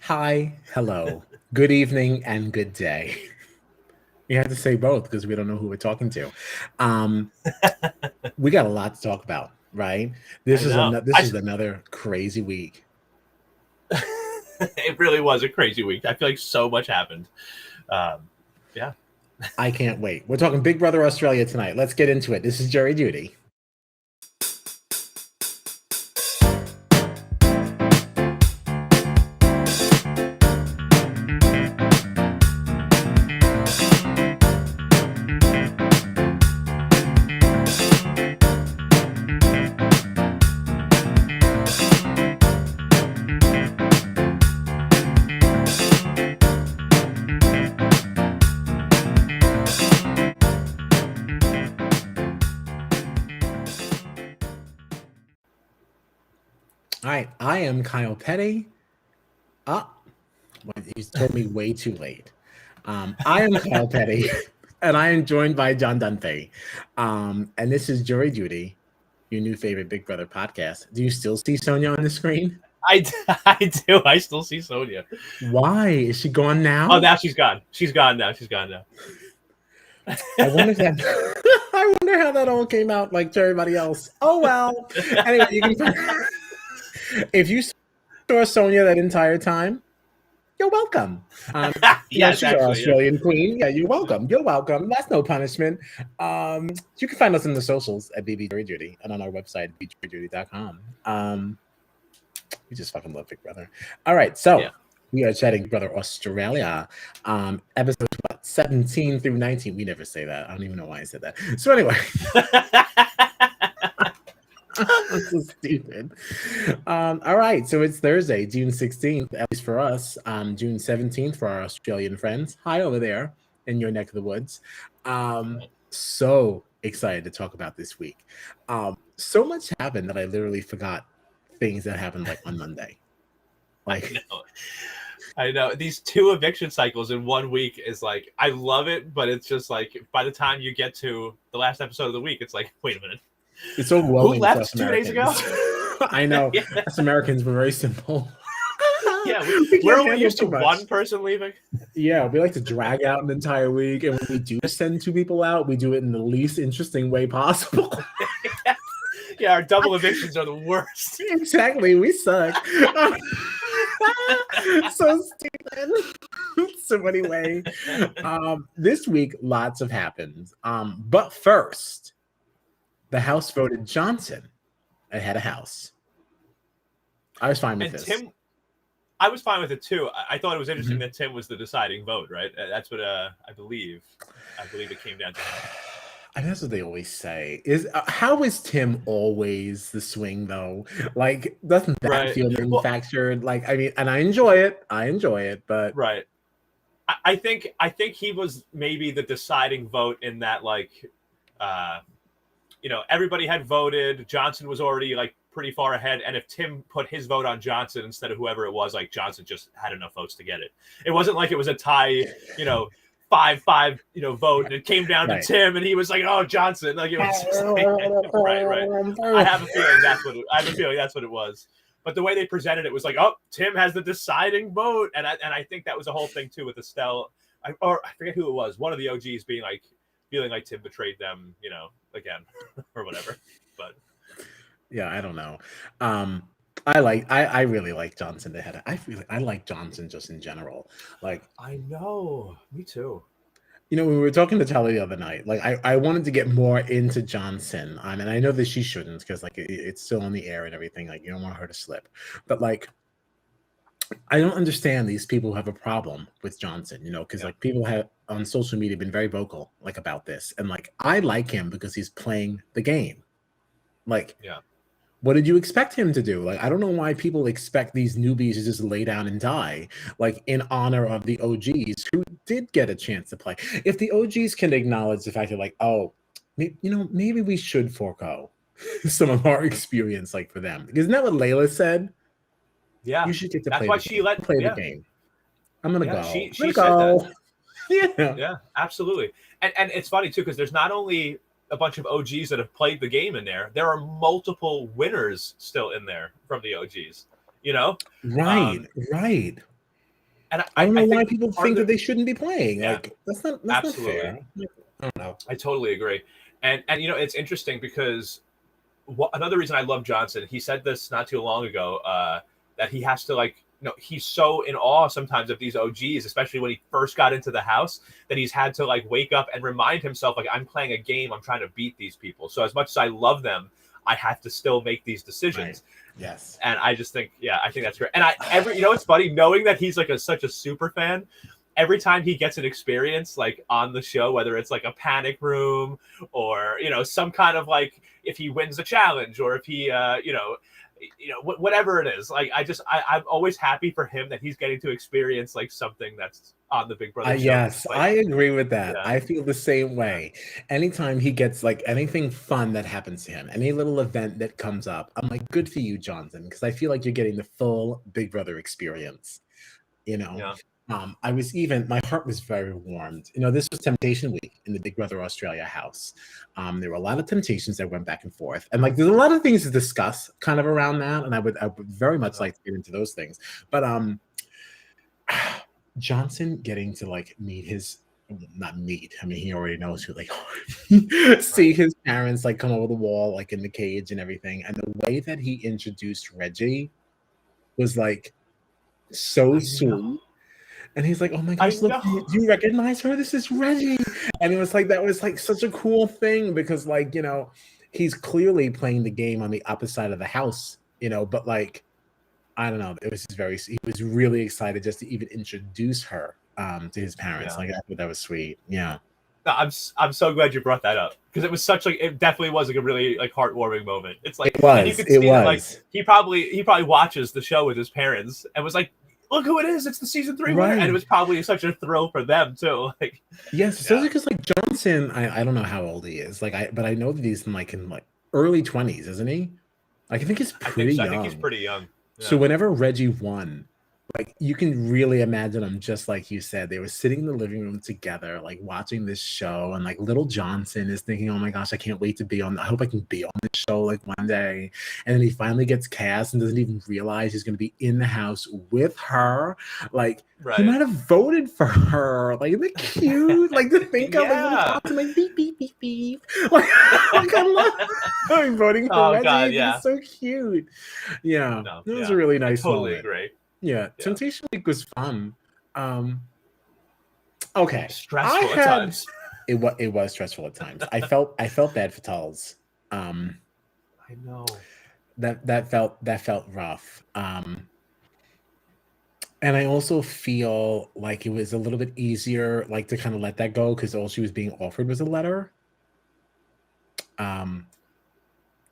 Hi, hello, good evening, and good day. You have to say both because we don't know who we're talking to. Um, we got a lot to talk about, right? I know. This is another crazy week. It really was a crazy week. I feel like so much happened. Yeah. I can't wait. We're talking Big Brother Australia tonight. Let's get into it. This is Jury Duty. All right, I am Kyle Petty. Well, he's told me way too late. I am Kyle Petty, and I am joined by John Dunphy. And this is Jury Duty, your new favorite Big Brother podcast. Do you still see Sonia on the screen? I do. I still see Sonia. Why? Is she gone now? Oh, now she's gone. She's gone now. I wonder if that. I wonder how that all came out like to everybody else. Oh well. Anyway, you can. If you saw Sonia that entire time, you're welcome. Yes, she's an Australian queen. Yeah, you're welcome. You're welcome. That's no punishment. You can find us in the socials at BB Jury Duty and on our website, bjuryduty.com. We just fucking love Big Brother. All right, so we are chatting Big Brother Australia. Episode 17 through 19. We never say that. I don't even know why I said that. So anyway. That's so stupid. All right, so it's Thursday, June 16th, at least for us. June 17th for our Australian friends. Hi over there in your neck of the woods. So excited to talk about this week. So much happened that I literally forgot things that happened like on Monday. Like I know. These 2 eviction cycles in 1 week is like, I love it, but it's just like by the time you get to the last episode of the week, it's like, wait a minute. It's so glowing. Who left 2 days ago? I know. Us Americans were very simple. Yeah, we're used to one person leaving. Yeah, we like to drag out an entire week, and when we do send 2 people out, we do it in the least interesting way possible. Yeah, our double evictions are the worst. Exactly, we suck. So stupid. So anyway, this week lots have happened. But first, the House voted Johnson ahead of House. I was fine with this. I was fine with it too. I thought it was interesting that Tim was the deciding vote, right? That's what I believe. I believe it came down to him. I mean, that's what they always say. How is Tim always the swing though? Like, doesn't that feel manufactured? Like, I mean, and I enjoy it, but right. I think he was maybe the deciding vote in that, like, everybody had voted. Johnson was already like pretty far ahead, and if Tim put his vote on Johnson instead of whoever it was, like Johnson just had enough votes to get it. It wasn't like it was a tie, 5-5, vote, and it came down to Tim, and he was like, "Oh, Johnson!" Like it was just like, right. I have a feeling that's what it was. But the way they presented it was like, "Oh, Tim has the deciding vote," and I think that was the whole thing too with Estelle, or I forget who it was. One of the OGs being like, feeling like Tim betrayed them, again, or whatever. But yeah, I don't know. I really like Johnson ahead. I like Johnson just in general. Like, I know, me too. We were talking to Telly the other night. Like, I wanted to get more into Johnson. And I know that she shouldn't because like it's still on the air and everything. Like, you don't want her to slip. But like, I don't understand these people who have a problem with Johnson. Because like people have on social media been very vocal like about this, and like I like him because he's playing the game. Like, what did you expect him to do? Like, I don't know why people expect these newbies to just lay down and die, like in honor of the OGs who did get a chance to play. If the OGs can acknowledge the fact that, like, oh, maybe we should forego some of our experience, like for them. Isn't that what Layla said? Yeah, you should get to that's play. Why she let play the game. I'm gonna Yeah, go. she I'm said that. gonna go. Yeah. Yeah, absolutely. And it's funny too, because there's not only a bunch of OGs that have played the game in there, there are multiple winners still in there from the OGs, you know? Right, Um, right. and I don't I know why think people part of think that the they shouldn't be playing. yeah, Like that's not absolutely. fair. Like, I don't know. I totally agree. And you know, it's interesting because another reason I love Johnson, he said this not too long ago, that he has to like, you know, he's so in awe sometimes of these OGs, especially when he first got into the house, that he's had to like wake up and remind himself, like, I'm playing a game, I'm trying to beat these people. So as much as I love them, I have to still make these Right. decisions. Yes. And I just think, yeah, I think that's great. And you know, it's funny knowing that he's like such a super fan. Every time he gets an experience like on the show, whether it's like a panic room or you know some kind of like if he wins a challenge or if he whatever it is, like I'm always happy for him that he's getting to experience like something that's on the Big Brother show. Yes, Like, I agree with that. yeah, I feel the same yeah, way. Anytime he gets like anything fun that happens to him, any little event that comes up, I'm like, good for you, Johnson, because I feel like you're getting the full Big Brother experience. You know, yeah. my heart was very warmed. You know, this was Temptation Week in the Big Brother Australia house. There were a lot of temptations that went back and forth, and like there's a lot of things to discuss kind of around that, and I would very much Uh-huh. like to get into those things. But Johnson getting to like meet his not meet. I mean, he already knows who they are. See Right. his parents like come over the wall, like in the cage and everything. And the way that he introduced Reggie was like so I know. sweet. And he's like, "Oh my I gosh, look, do know. you recognize her? This is Reggie." And it was like that was like such a cool thing because like, you know, he's clearly playing the game on the opposite side of the house, you know, but like I don't know. It was just very. He was really excited just to even introduce her to his parents. Yeah. Like I thought that was sweet. Yeah, No, I'm so glad you brought that up because it was such like it definitely was like a really like heartwarming moment. It's like it and you was. could It see that like was he probably watches the show with his parents and was like, look who it is, it's the season 3 winner, and it right. was probably such a thrill for them too. Like, Yes, yeah, especially because like Johnson, I don't know how old he is. But I know that he's in like early 20s, isn't he? Like I think he's I think pretty so. I think he's young. pretty young. So Yeah, whenever Reggie won, like you can really imagine them just like you said. They were sitting in the living room together, like watching this show, and like little Johnson is thinking, "Oh my gosh, I can't wait to be on. I hope I can be on this show like one day." And then he finally gets cast and doesn't even realize he's going to be in the house with her. Like he right. might have voted for her. Like isn't it cute? Like to think of like little Yeah. Johnson like beep beep beep beep. Like, like I love voting for Oh Reggie. God, It's yeah. so cute. Yeah, No, it was a yeah. really I nice totally moment. agree. Yeah, Yeah. Temptation Week was fun. Um, okay, I Stressful at had times. it was stressful at times. I felt bad for Tulls. Um, I know. that felt rough. And I also feel like it was a little bit easier, like to kind of let that go because all she was being offered was a letter. Um,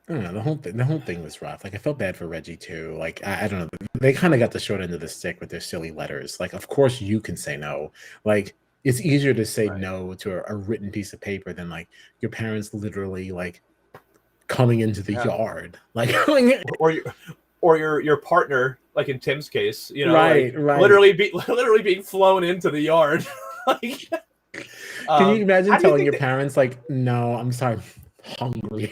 I don't know. The whole thing was rough. Like I felt bad for Reggie too. Like I don't know. They kind of got the short end of the stick with their silly letters. Like, of course you can say no. Like it's easier to say Right. no to a written piece of paper than like your parents literally like coming into the Yeah. yard. Like Or your partner, like in Tim's case, you know, right, like right. literally being flown into the yard. Like, Can you imagine how do you telling think your that? parents like, no, I'm sorry, I'm hungry.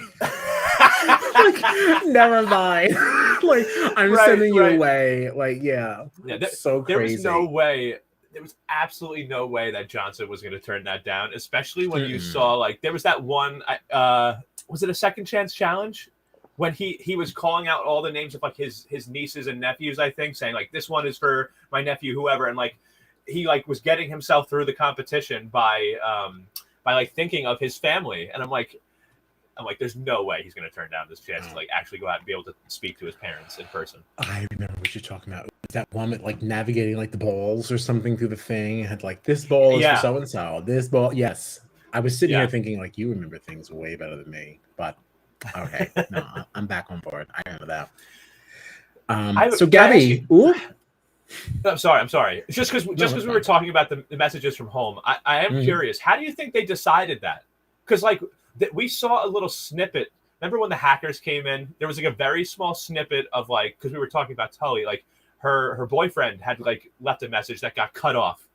Like, never mind. Like, I'm Right, sending you right. away. Like, yeah, Yeah, it's so there was no crazy. way. There was absolutely no way that Johnson was going to turn that down, especially when you saw Mm-mm. like there was that one. Was it a second chance challenge? When he was calling out all the names of like his nieces and nephews, I think, saying like this one is for my nephew, whoever, and like he like was getting himself through the competition by like thinking of his family, and I'm like, there's no way he's going to turn down this chance to Oh, like actually go out and be able to speak to his parents in person. I remember what you're talking about. That woman like navigating like the balls or something through the thing. It had like this ball is for Yeah, so and so. This ball, yes. I was sitting here yeah. thinking like you remember things way better than me, but okay, no, I'm back on board. I remember that. So Can I ask you? Gabby, ooh, I'm sorry. I'm sorry. no, Just that's because we were fine. talking about the messages from home, I am Mhm. curious. How do you think they decided that? Because like we saw a little snippet. Remember when the hackers came in? There was like a very small snippet of like because we were talking about Tully, like her boyfriend had like left a message that got cut off,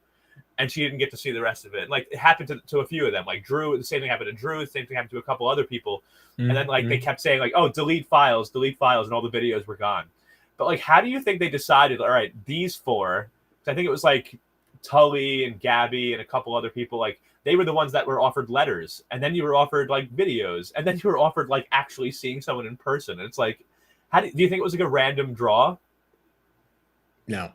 and she didn't get to see the rest of it. Like it happened to a few of them. Like Drew, the same thing happened to Drew. The same thing happened to a couple other people. And then like they kept saying like, oh, delete files, and all the videos were gone. But like, how do you think they decided? All right, these four. I think it was like Tully and Gabby and a couple other people. Like they were the ones that were offered letters, and then you were offered like videos, and then you were offered like actually seeing someone in person. And it's like, how do you think it was like a random draw? No.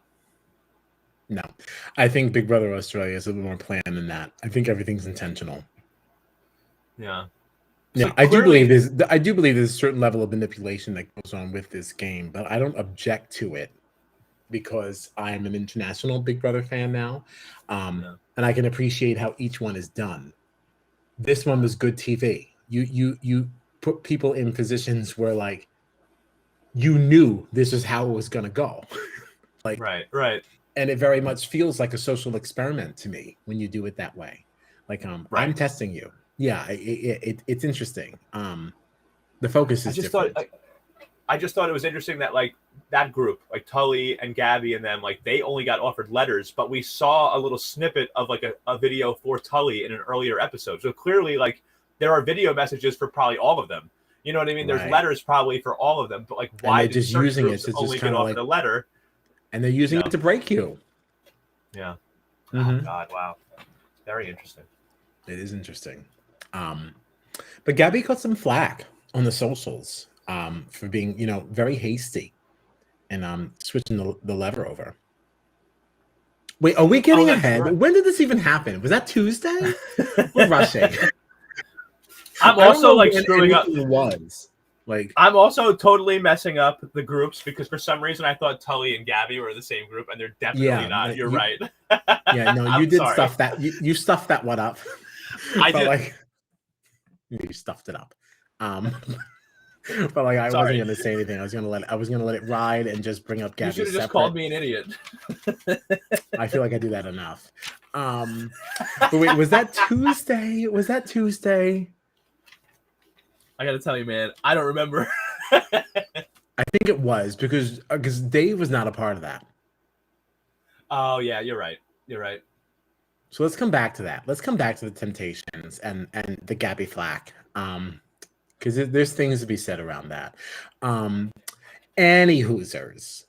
I think Big Brother Australia is a little more planned than that. I think everything's intentional. Yeah. Yeah, So I do clearly- believe there's a certain level of manipulation that goes on with this game, but I don't object to it because I'm an international Big Brother fan now, and I can appreciate how each one is done. This one was good TV. You put people in positions where like you knew this is how it was going to go, like right, and it very much feels like a social experiment to me when you do it that way. Like I'm testing you. Yeah, it's interesting. The focus is different. I just thought it was interesting that like that group, like Tully and Gabby and them, like they only got offered letters, but we saw a little snippet of like a video for Tully in an earlier episode. So clearly, like there are video messages for probably all of them. You know what I mean? There's letters probably for all of them, but like why did certain using groups it only get offered a letter? And they're using it to break you. Yeah. Oh God! Wow. Very interesting. It is interesting. But Gabby got some flack on the socials for being, very hasty and switching the lever over. Wait, are we getting ahead? Right. When did this even happen? Was that Tuesday? We're rushing. I'm also like screwing up. I'm also totally messing up the groups because for some reason I thought Tully and Gabby were the same group, and they're definitely not. You're right. Yeah, no, you did stuff that. You stuffed that one up. I did. Like, you stuffed it up. But like I wasn't gonna say anything. I was gonna let it ride and just bring up Gabby. You should have just called me an idiot. I feel like I do that enough. But wait, was that Tuesday? I gotta tell you, man, I don't remember. I think it was because Dave was not a part of that. Oh yeah, you're right. So let's come back to that. Let's come back to the Temptations and the Gabby flack. Because there's things to be said around that. Any Hoosers.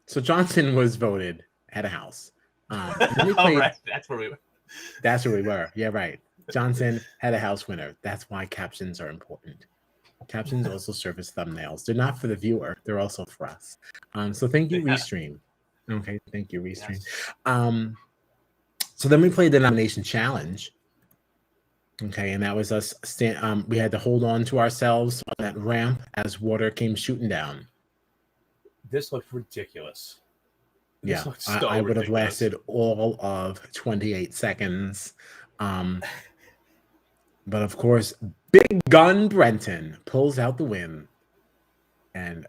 So Johnson was voted head of house. Right. That's where we were. Yeah, right. Johnson, head of house winner. That's why captions are important. Captions also serve as thumbnails. They're not for the viewer. They're also for us. So thank you, Restream. Okay, thank you, Restream. Yes. So then we played the nomination challenge. Okay, and that was us. We had to hold on to ourselves on that ramp as water came shooting down. This looked ridiculous. I would have lasted all of 28 seconds. But of course, Big Gun Brenton pulls out the win. And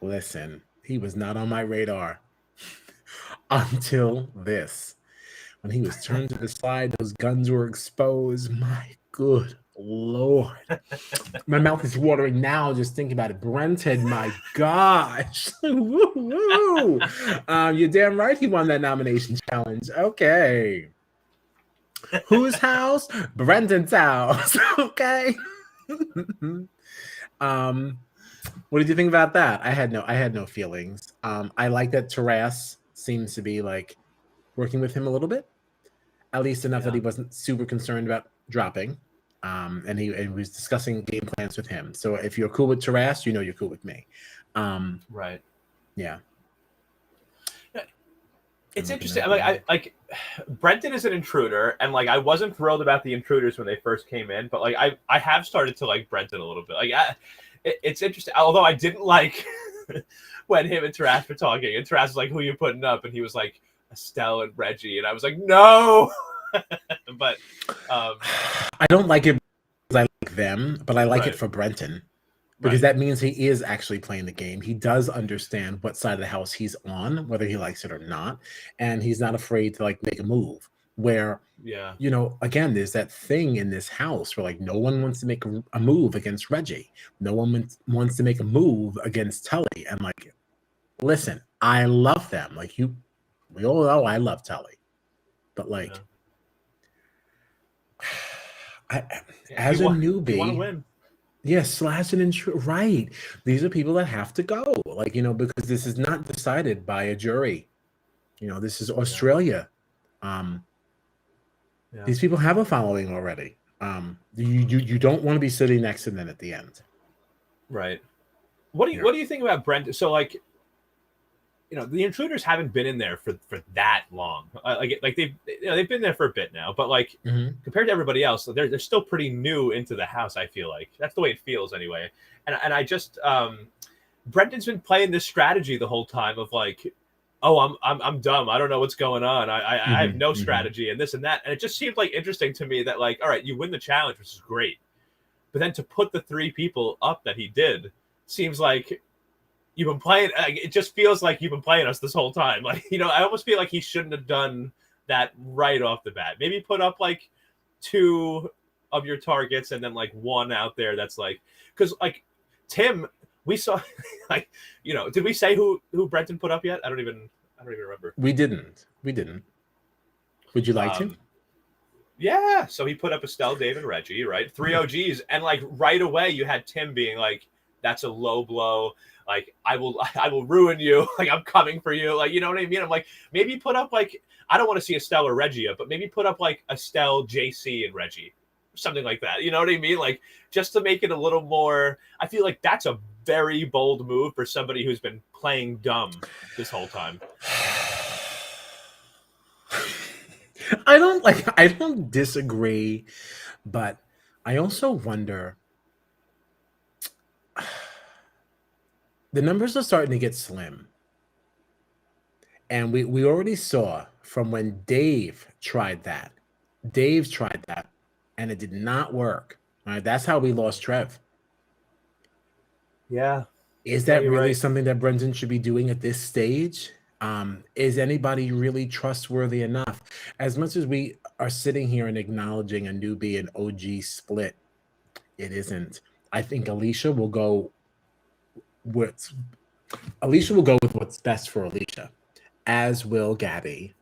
listen, he was not on my radar until this. When he was turned to the side, those guns were exposed. My good Lord. My mouth is watering now just thinking about it. Brenton, my gosh. Woo-hoo. You're damn right he won that nomination challenge. Okay. Whose house? Brenton's house. Okay. What did you think about that? I had no feelings. I like that Taras seems to be like working with him a little bit, at least enough that he wasn't super concerned about dropping. And he was discussing game plans with him. So if you're cool with Taras, you're cool with me. Right. Yeah. It's interesting. Like Brenton is an intruder, and like I wasn't thrilled about the intruders when they first came in, but like I have started to like Brenton a little bit. Like it's interesting. Although I didn't like when him and Taras were talking, and Taras was like, "Who you putting up?" And he was like, "Estelle and Reggie," and I was like, "No." But I don't like it because I like them, but I like it for Brenton. Because that means he is actually playing the game. He does understand what side of the house he's on, whether he likes it or not. And he's not afraid to like make a move where, again, there's that thing in this house where like no one wants to make a move against Reggie. No one wants to make a move against Tully. And like, listen, I love them. Like we all know I love Tully, but like, as a you want to newbie, win. yes, slash and right. These are people that have to go, like, because this is not decided by a jury. This is Australia. These people have a following already. You don't want to be sitting next to them at the end. Right. What do you think about Brent? So like, the intruders haven't been in there for that long. Like they've been there for a bit now, but like compared to everybody else, they're still pretty new into the house. I feel like that's the way it feels anyway. And I just Brendan's been playing this strategy the whole time of like, oh, I'm dumb. I don't know what's going on. I have no strategy and this and that. And it just seemed like interesting to me that like, all right, you win the challenge, which is great, but then to put the 3 people up that he did seems like you've been playing. It just feels like you've been playing us this whole time. Like, I almost feel like he shouldn't have done that right off the bat. Maybe put up like 2 of your targets and then like 1 out there that's like, because like Tim, we saw like, did we say who Brenton put up yet? I don't even remember. We didn't. Would you like to? Yeah. So he put up Estelle, Dave, and Reggie, right? 3 OGs, and like right away you had Tim being like, "That's a low blow. Like I will ruin you. Like I'm coming for you. Like, you know what I mean?" I'm like, maybe put up like, I don't want to see Estelle or Reggie, but maybe put up like Estelle, JC, and Reggie, something like that. You know what I mean? Like just to make it a little more. I feel like that's a very bold move for somebody who's been playing dumb this whole time. I don't disagree, but I also wonder, the numbers are starting to get slim. And we already saw from when Dave tried that, and it did not work. All right, that's how we lost Trev. Yeah. Is that really something that Brendan should be doing at this stage? Is anybody really trustworthy enough? As much as we are sitting here and acknowledging a newbie and OG split, it isn't. I think Alicia will go with what's best for Alicia, as will Gabby,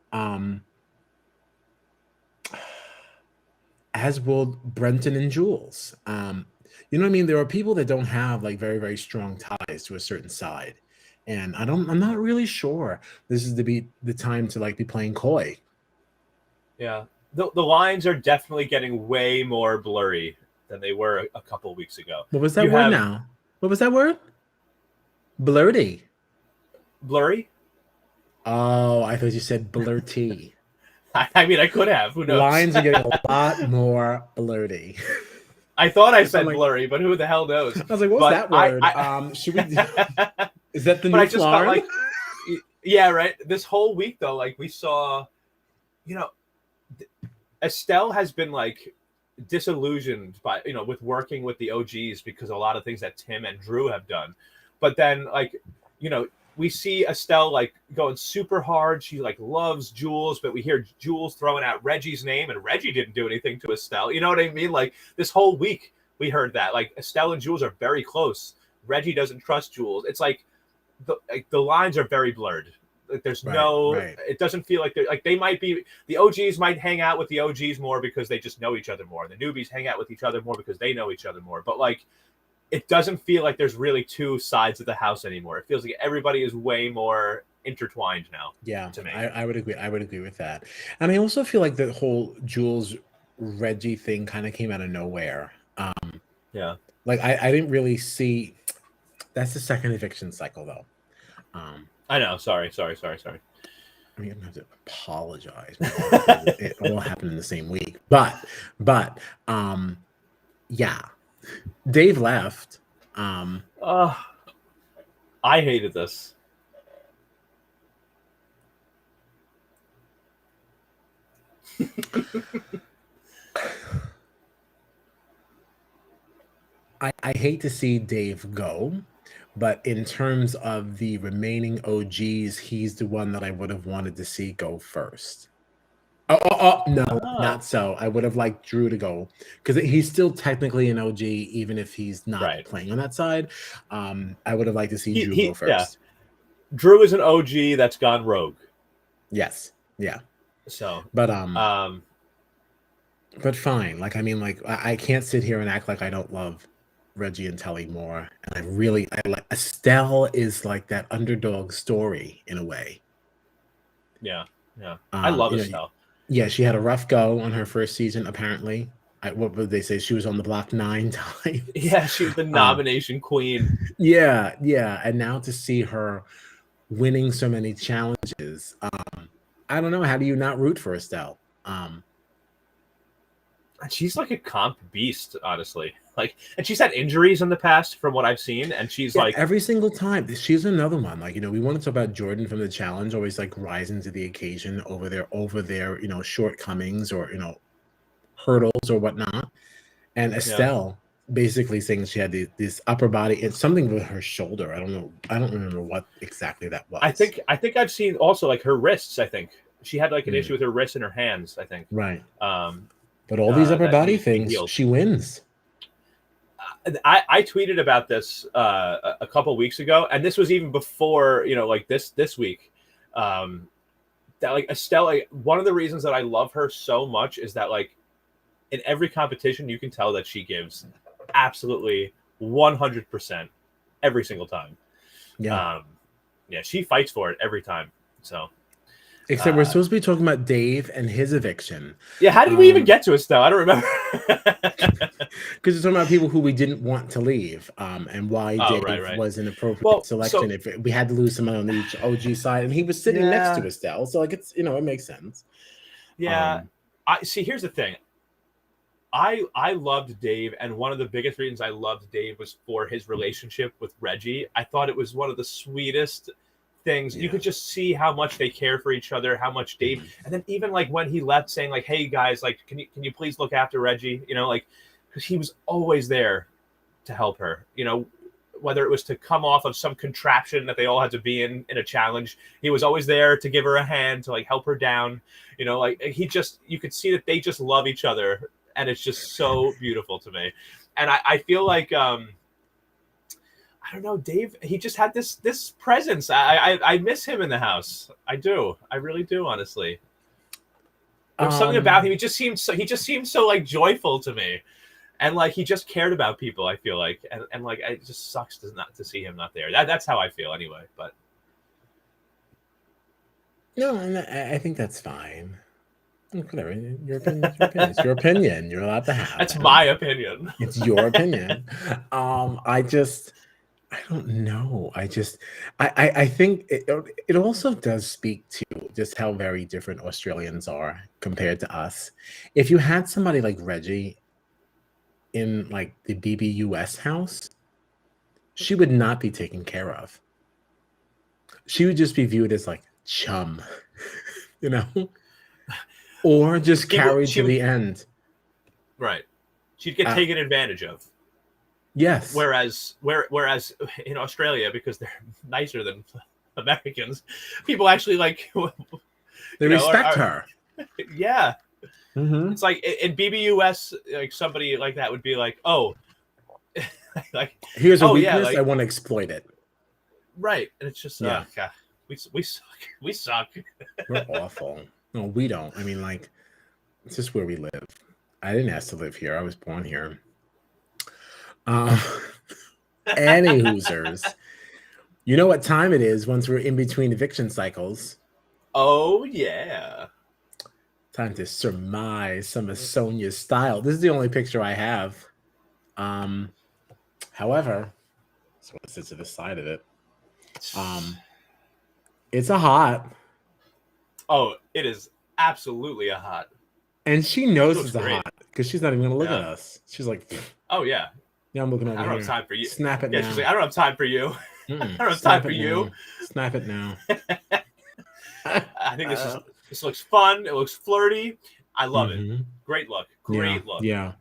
as will Brenton and Jules. You know what I mean? There are people that don't have like very, very strong ties to a certain side. And I'm not really sure this is the time to like be playing coy. Yeah. The lines are definitely getting way more blurry than they were a couple weeks ago. What was that word now? What was that word? Blurty. Blurry? Oh, I thought you said blurty. I mean, I could have. Who knows? Lines are getting a lot more blurty. I thought I said blurry, but who the hell knows? I was like, what's that word? Should we? Is that the new? But I just felt like, yeah, right. This whole week though, like we saw, Estelle has been like disillusioned by with working with the OGs because a lot of things that Tim and Drew have done, but then like we see Estelle like going super hard. She like loves Jules, but we hear Jules throwing out Reggie's name, and Reggie didn't do anything to Estelle. You know what I mean? Like this whole week we heard that like Estelle and Jules are very close. Reggie doesn't trust Jules. It's like the lines are very blurred. Like there's it doesn't feel like they might be, the OGs might hang out with the OGs more because they just know each other more. The newbies hang out with each other more because they know each other more. But like, it doesn't feel like there's really 2 sides of the house anymore. It feels like everybody is way more intertwined now. Yeah, to me. I would agree. I would agree with that. And I also feel like the whole Jules Reggie thing kind of came out of nowhere. Yeah. Like I didn't really see. That's the second eviction cycle though. I know. Sorry. I mean, I'm gonna have to apologize. It all happened in the same week. But yeah. Dave left. I hated this. I hate to see Dave go, but in terms of the remaining OGs, he's the one that I would have wanted to see go first. No, not so. I would have liked Drew to go because he's still technically an OG, even if he's not playing on that side. I would have liked to see Drew go first. Drew is an OG that's gone rogue. Yes. Yeah. So, But um, but fine. Like, I mean, like, I can't sit here and act like I don't love Reggie and Telly more. And I like Estelle is like that underdog story in a way. yeah, yeah. I love You know, Estelle. yeah, she had a rough go on her first season, apparently. What would they say? She was on the block 9 times. Yeah, she was the Um, nomination queen. yeah, yeah. And now to see her winning so many challenges, I don't know. How do you not root for Estelle? She's like a comp beast, honestly. Like, and she's had injuries in the past, from what I've seen, and she's Yeah, like, every single time. She's another one. Like, we want to talk about Jordan from the challenge, always like rising to the occasion over their, shortcomings or, hurdles or whatnot. And yeah. Estelle basically saying she had this upper body, it's something with her shoulder. I don't know. I don't remember what exactly that I was. think I've seen also like her wrists. I think she had like an Mm, issue with her wrists and her hands. I think right. um, But all these upper that body needed to be things, healed. she wins. I tweeted about this a couple weeks ago, and this was even before like this week. That like Estelle, like, one of the reasons that I love her so much is that like in every competition you can tell that she gives absolutely 100% every single time. Yeah. Yeah, she fights for it every time. So Except we're supposed to be talking about Dave and his eviction. yeah, how did we even get to Estelle? I don't remember. Because it's talking about people who we didn't want to leave, and why Oh, Dave right. was an appropriate Well, selection so if we had to lose someone on each OG side, and he was sitting next to yeah, Estelle, so like it's it makes sense. yeah. Um, I see. Here's the thing. I loved Dave, and one of the biggest reasons I loved Dave was for his relationship with Reggie. I thought it was one of the sweetest things. You yeah. could just see how much they care for each other, how much Dave, and then even like when he left, saying like, "Hey guys, like, can you please look after Reggie?" Like, because he was always there to help her. Whether it was to come off of some contraption that they all had to be in a challenge, he was always there to give her a hand, to like help her down. Like you could see that they just love each other, and it's just so beautiful to me. And I feel like I don't know, Dave. He just had this presence. I miss him in the house. I do. I really do. Honestly, there was something about him. He just seemed so like joyful to me, and like he just cared about people. I feel like, and like it just sucks to see him not there. That's how I feel anyway. But no, and I think that's fine. Whatever, your opinion is your opinion. It's your opinion. You're allowed to have that's it. my opinion. It's your opinion. I don't know. I think it also does speak to just how very different Australians are compared to us. If you had somebody like Reggie in like the BBUS house, she would not be taken care of. She would just be viewed as like chum, you know, or just People, carried she to would the end. right. She'd get Uh, taken advantage of. yes, Whereas in Australia, because they're nicer than Americans, people actually like they respect are her. yeah. Hmm. It's like in BBUS, like somebody like that would be like, oh, like, Here's a oh yeah, weakness. I like want to exploit it. right. And it's just, Yeah. God, we suck. We suck. We're awful. No, we don't. I mean, like, it's just where we live. I didn't ask to live here. I was born here. Um, any Hoosers. You know what time it is once we're in between eviction cycles. Oh yeah. Time to surmise some of Sonia's style. This is the only picture I have. However, just want to sit to the side of it. It's a hot. Oh, it is absolutely a hot. And she She knows looks it's a great. hot because she's not even going to look at Yeah. us. She's like, Oh yeah. yeah, I'm looking I over don't have here. time for you. Snap it Yeah, now. she's like, I don't have time for you. I don't have time Snap for it you. now. Snap it now. I think this looks fun. It looks flirty. I love it. Mhm. Great look. Yeah, Great look. yeah.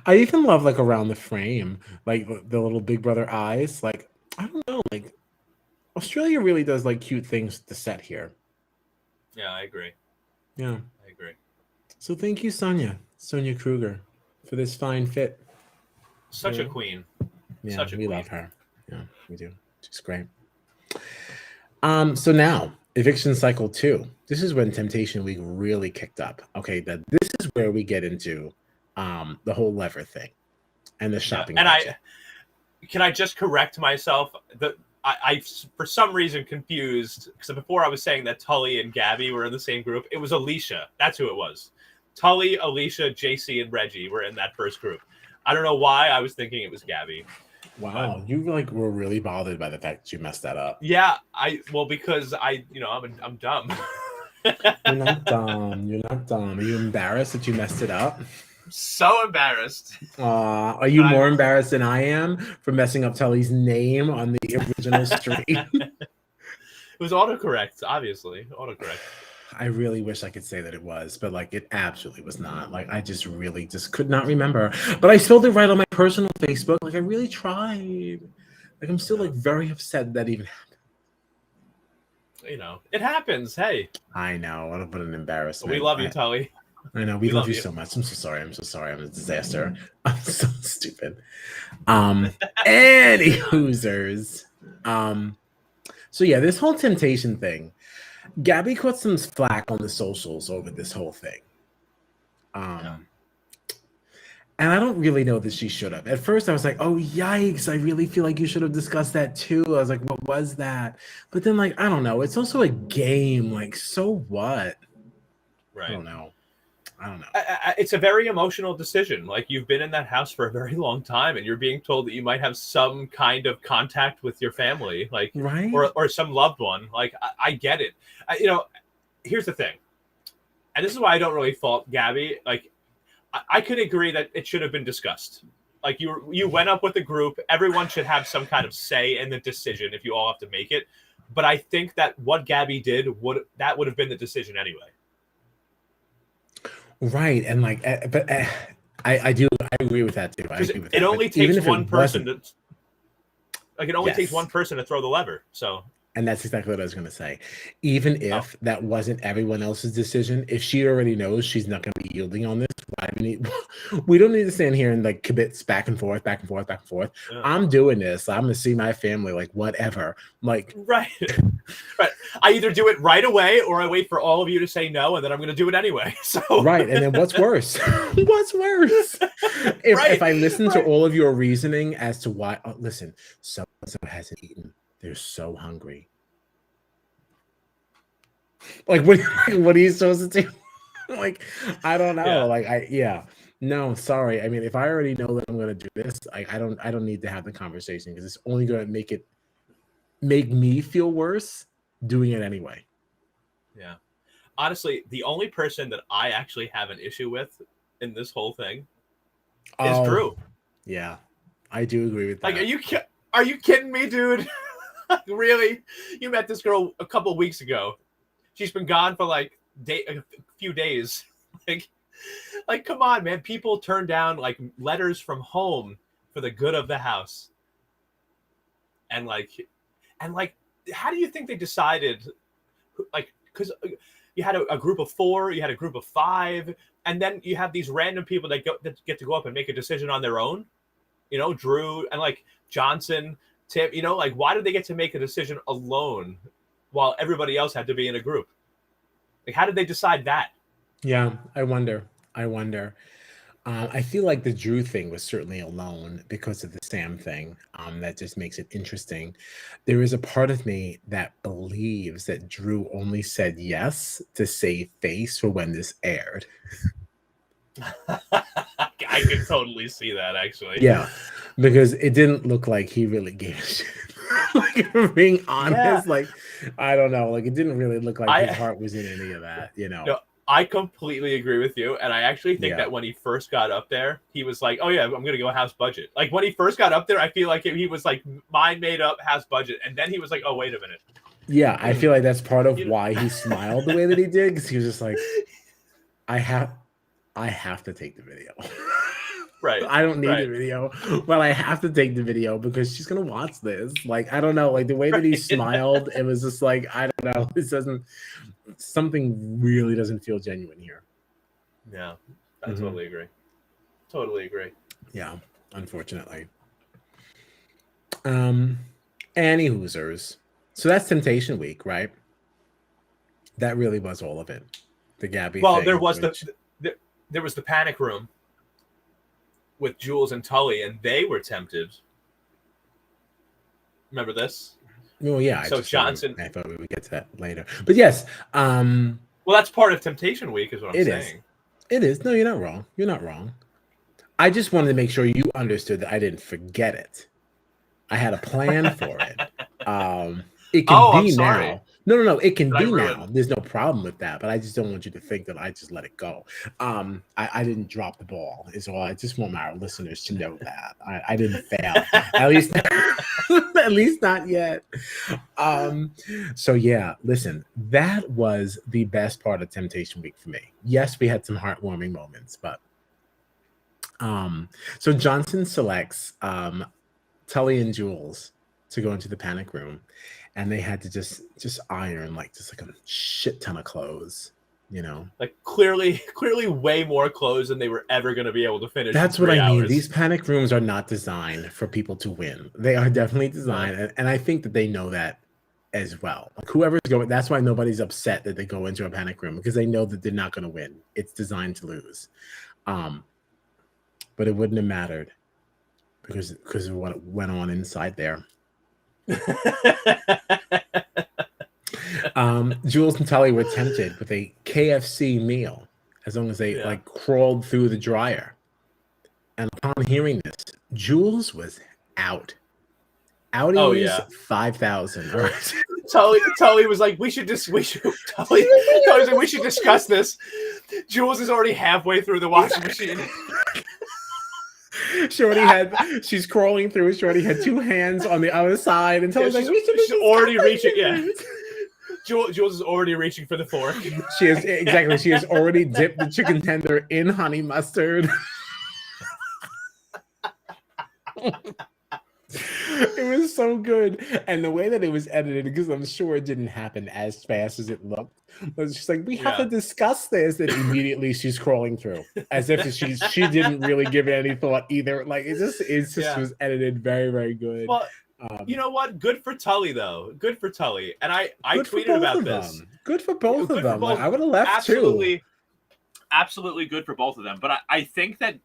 I even love like around the frame, like the little Big Brother eyes. Like I don't know, like Australia really does like cute things to set here. Yeah, I agree. Yeah. I agree. So thank you, Sonia Kruger, for this fine fit. Such a Yeah, queen. yeah, Such a we queen. love her. Yeah, we do. She's great. So now eviction cycle 2. This is when Temptation Week really kicked up. Okay, that this is where we get into the whole lever thing and the shopping And budget. can I just correct myself? I for some reason confused because before I was saying that Tully and Gabby were in the same group. It was Alicia. That's who it was. Tully, Alicia, JC, and Reggie were in that first group. I don't know why I was thinking it was Gabby. Wow, you like were really bothered by the fact that you messed that up. Yeah, because I'm dumb. You're not dumb. You're not dumb. Are you embarrassed that you messed it up? So embarrassed. Are you more embarrassed than I am for messing up Tully's name on the original stream? It was autocorrect, obviously. Autocorrect. I really wish I could say that it was, but like it absolutely was not. Like I just really just could not remember. But I spelled it right on my personal Facebook. Like I really tried. Like I'm still like very upset that even happened. You know, it happens. Hey. I know. What an embarrassment. We love you, Tully. I know we love you so much. I'm so sorry. I'm so sorry. I'm a disaster. I'm so stupid. Any hoosers. So yeah, this whole temptation thing. Gabby caught some flack on the socials over this whole thing. And I don't really know that she should have. At first, I was like, oh, yikes. I really feel like you should have discussed that too. I was like, what was that? But then, like, I don't know. It's also a game. Like, so what? Right. I don't know. It's a very emotional decision. Like, you've been in that house for a very long time, and you're being told that you might have some kind of contact with your family, like, right? or some loved one. Like, I get it. Here's the thing, and this is why I don't really fault Gabby. Like, I could agree that it should have been discussed. Like, you went up with a group. Everyone should have some kind of say in the decision if you all have to make it. But I think that what Gabby did would have been the decision anyway. Right, and like, but I agree with that too. I agree with it that. only takes one person to, like, it only takes one person to throw the lever. So, and that's exactly what I was going to say. Even if that wasn't everyone else's decision, if she already knows she's not going to be yielding on this, we don't need to stand here and like kibitz back and forth, back and forth, back and forth. Yeah. I'm doing this. I'm going to see my family, like whatever. Like, right. I either do it right away or I wait for all of you to say no, and then I'm going to do it anyway. So right, and then what's worse? What's worse? If I listen to all of your reasoning as to why, listen, so hasn't eaten. They're so hungry. Like, what are you supposed to do? Like, I don't know. Yeah. No, sorry. I mean, if I already know that I'm going to do this, I don't need to have the conversation because it's only going to make me feel worse doing it anyway. Yeah. Honestly, the only person that I actually have an issue with in this whole thing is Drew. Yeah, I do agree with that. Like, are you kidding me, dude? Really? You met this girl a couple of weeks ago. She's been gone for like a few days. Like, come on, man. People turn down like letters from home for the good of the house. And how do you think they decided? Like, because you had a group of 4, you had a group of 5, and then you have these random people that get to go up and make a decision on their own. You know, Drew and like Johnson, Tim. You know, like, why did they get to make a decision alone while everybody else had to be in a group? Like, how did they decide that? Yeah, I wonder. I feel like the Drew thing was certainly alone because of the Sam thing. That just makes it interesting. There is a part of me that believes that Drew only said yes to save face for when this aired. I could totally see that, actually. Yeah, because it didn't look like he really gave a shit. Like, being honest, like, I don't know. Like, it didn't really look like his heart was in any of that, you know? No, I completely agree with you. And I actually think that when he first got up there, he was like, oh, yeah, I'm going to go house budget. Like, when he first got up there, I feel like he was like, mind made up house budget. And then he was like, oh, wait a minute. Yeah, I feel like that's part of why he smiled the way that he did, because he was just like, I have to take the video. Right. I don't need the video, but I have to take the video because she's going to watch this. Like, I don't know. Like, the way that he smiled, it was just like, I don't know. This something really doesn't feel genuine here. Yeah, I totally agree. Totally agree. Yeah, unfortunately. Any hoosers. So that's Temptation Week, right? That really was all of it. The Gabby Well, thing. there was Which, there was the panic room with Jules and Tully, and they were tempted. Remember this? well, yeah, So Johnson. I thought we would get to that later. But yes, Well, that's part of Temptation Week, is what I'm it is. saying. It is. No, you're not wrong. You're not wrong. I just wanted to make sure you understood that I didn't forget it. I had a plan for it. It can I'm be sorry. now. No. It can Did I be ruin- now. There's no problem with that. But I just don't want you to think that I just let it go. I didn't drop the ball. Is all. I just want our listeners to know that I didn't fail. At least, at least not yet. So yeah, listen. That was the best part of Temptation Week for me. Yes, we had some heartwarming moments, but so Johnson selects Tully and Jules to go into the panic room, and they had to just iron like a shit ton of clothes, you know. Like clearly way more clothes than they were ever going to be able to finish. That's what I mean. Hours. These panic rooms are not designed for people to win. They are definitely designed, and I think that they know that as well. Like whoever's going, that's why nobody's upset that they go into a panic room, because they know that they're not going to win. It's designed to lose. But it wouldn't have mattered because of what went on inside there. Jules and Tully were tempted with a KFC meal as long as they like crawled through the dryer. And upon hearing this, Jules was out. Outies 5,000. All right. Tully was like, we should Tully was like, we should discuss this. Jules is already halfway through the washing machine. She's crawling through. She already had two hands on the other side, and Tully's like, she's already reaching. Yeah, Jules is already reaching for the fork. She has already dipped the chicken tender in honey mustard. It was so good, and the way that it was edited, because I'm sure it didn't happen as fast as it looked, was just like, we have to discuss this, and immediately she's crawling through as if she didn't really give it any thought either. Like it just was edited very, very good. Well, you know what? Good for Tully though. Good for Tully. And I tweeted about this. Good for both of them. Like, I would have left too. Absolutely good for both of them. But I think that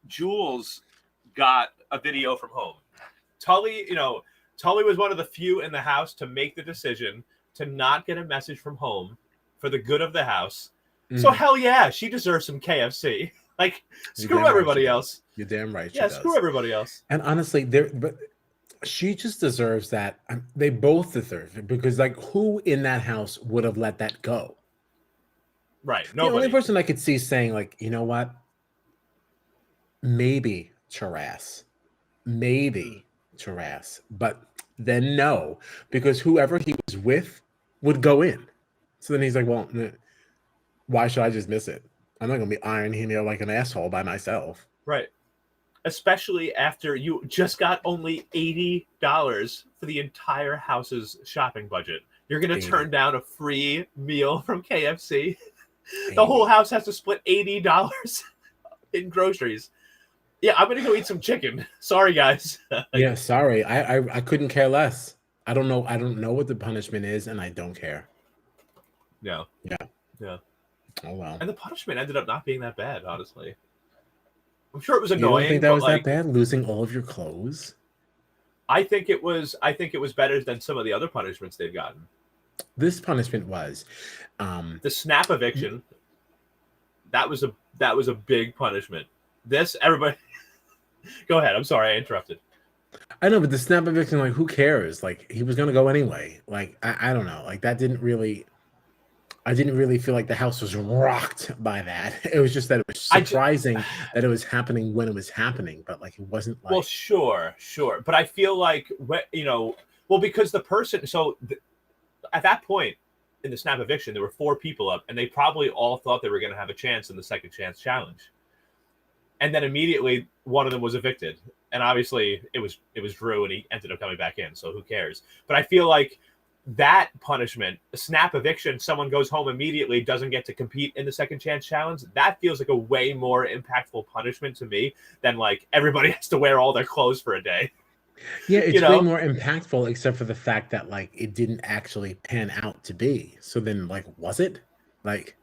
Jules got a video from home. Tully was one of the few in the house to make the decision to not get a message from home for the good of the house. So hell yeah, she deserves some KFC. Like, screw everybody else. You're damn right. Yeah, screw everybody else. And honestly, but she just deserves that. They both deserve it, because like, who in that house would have let that go? Right. Nobody. The only person I could see saying, like, you know what? Maybe Taras. But then no, because whoever he was with would go in. So then he's like, well, why should I just miss it? I'm not going to be ironing here like an asshole by myself. Right. Especially after you just got only $80 for the entire house's shopping budget. You're going to turn down a free meal from KFC. The whole house has to split $80 in groceries. Yeah, I'm going to go eat some chicken. Sorry, guys. Yeah, sorry. I couldn't care less. I don't know what the punishment is, and I don't care. Yeah. Oh, well. And the punishment ended up not being that bad, honestly. I'm sure it was annoying. You don't think that was that bad, losing all of your clothes? I think it was better than some of the other punishments they've gotten. This punishment was the snap eviction. That was a big punishment. This, everybody go ahead. I'm sorry I interrupted. I know, but the snap eviction, like, who cares? Like, he was gonna go anyway. Like, I don't know. Like, that didn't really. I didn't really feel like the house was rocked by that. It was just that it was surprising that it was happening when it was happening, but like, it wasn't like. Well, sure, but I feel like because the person. At that point in the snap eviction, there were 4 people up, and they probably all thought they were going to have a chance in the second chance challenge. And then immediately one of them was evicted, and obviously it was Drew, and he ended up coming back in. So who cares? But I feel like that punishment, a snap eviction, someone goes home immediately, doesn't get to compete in the second chance challenge. That feels like a way more impactful punishment to me than like everybody has to wear all their clothes for a day. Yeah, You it's way know, more impactful, except for the fact that like it didn't actually pan out to be. So then, like, was it? Like,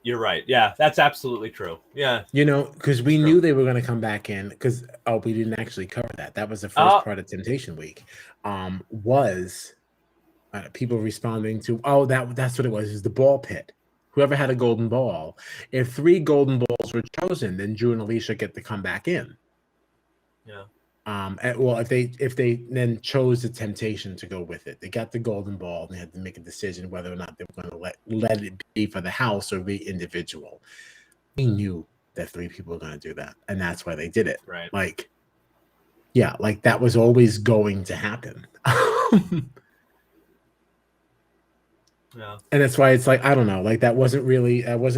you're right. Yeah, that's absolutely true. Yeah, because it's we true. knew they were going to come back in. Because we didn't actually cover that. That was the first Uh, part of Temptation Week. Was people responding to? Oh, that's what it was. Is the ball pit? Whoever had a golden ball. If 3 golden balls were chosen, then Drew and Alicia get to come back in. yeah. Well, if they then chose the temptation to go with it, they got the golden ball and they had to make a decision whether or not they were going to let it be for the house or be individual. They knew that 3 people were going to do that, and that's why they did it. Right. Like, yeah, like that was always going to happen. Yeah. And that's why it's like, I don't know, like that wasn't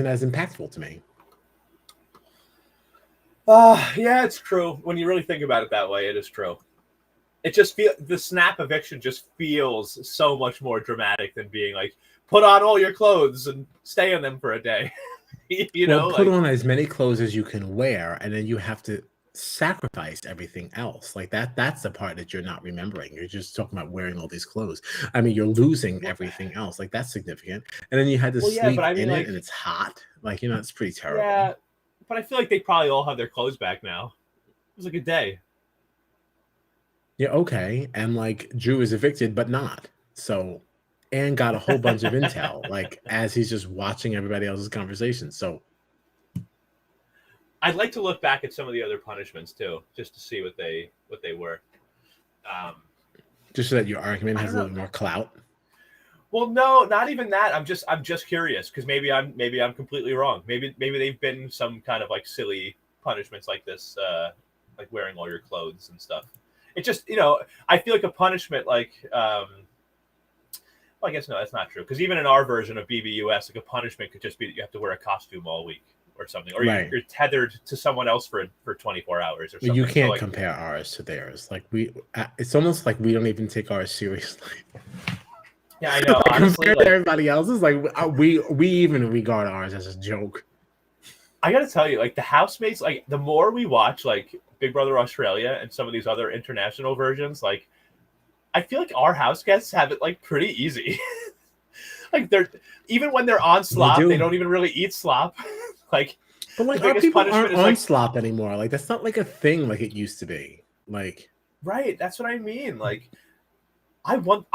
as impactful to me. Yeah, it's true. When you really think about it that way, it is true. It just the snap eviction just feels so much more dramatic than being like, put on all your clothes and stay in them for a day. Well, put Like, on as many clothes as you can wear, and then you have to sacrifice everything else. Like that's the part that you're not remembering. You're just talking about wearing all these clothes. I mean, you're losing everything else. Like that's significant. And then you had to well, yeah, but sleep I mean, in it like, and it's hot. Like, it's pretty terrible. yeah, but I feel like they probably all have their clothes back now. It was like a day. Yeah, okay. And like Drew is evicted, but not. So and got a whole bunch of intel, like as he's just watching everybody else's conversations. So I'd like to look back at some of the other punishments too, just to see what they were. Um, just so that your argument I has don't a little know. bit more clout. Well, no, not even that. I'm just curious because maybe I'm completely wrong. Maybe they've been some kind of like silly punishments like this, like wearing all your clothes and stuff. It just I feel like a punishment like well, I guess no, that's not true because even in our version of BBUS, like a punishment could just be that you have to wear a costume all week or something, or Right. you're tethered to someone else for 24 hours or But something. you So can't like, compare ours to theirs. Like it's almost like we don't even take ours seriously. yeah, I know. Like, Honestly, compared to like everybody else's, like we even regard ours as a joke. I gotta tell you, like the housemates, like the more we watch like Big Brother Australia and some of these other international versions, like I feel like our house guests have it like pretty easy. Like they're even when they're on They slop, they do. don't even really eat slop. Like But the like our biggest people punishment aren't is on like, slop anymore. Like that's not like a thing like it used to be. Like right, that's what I mean. Like I want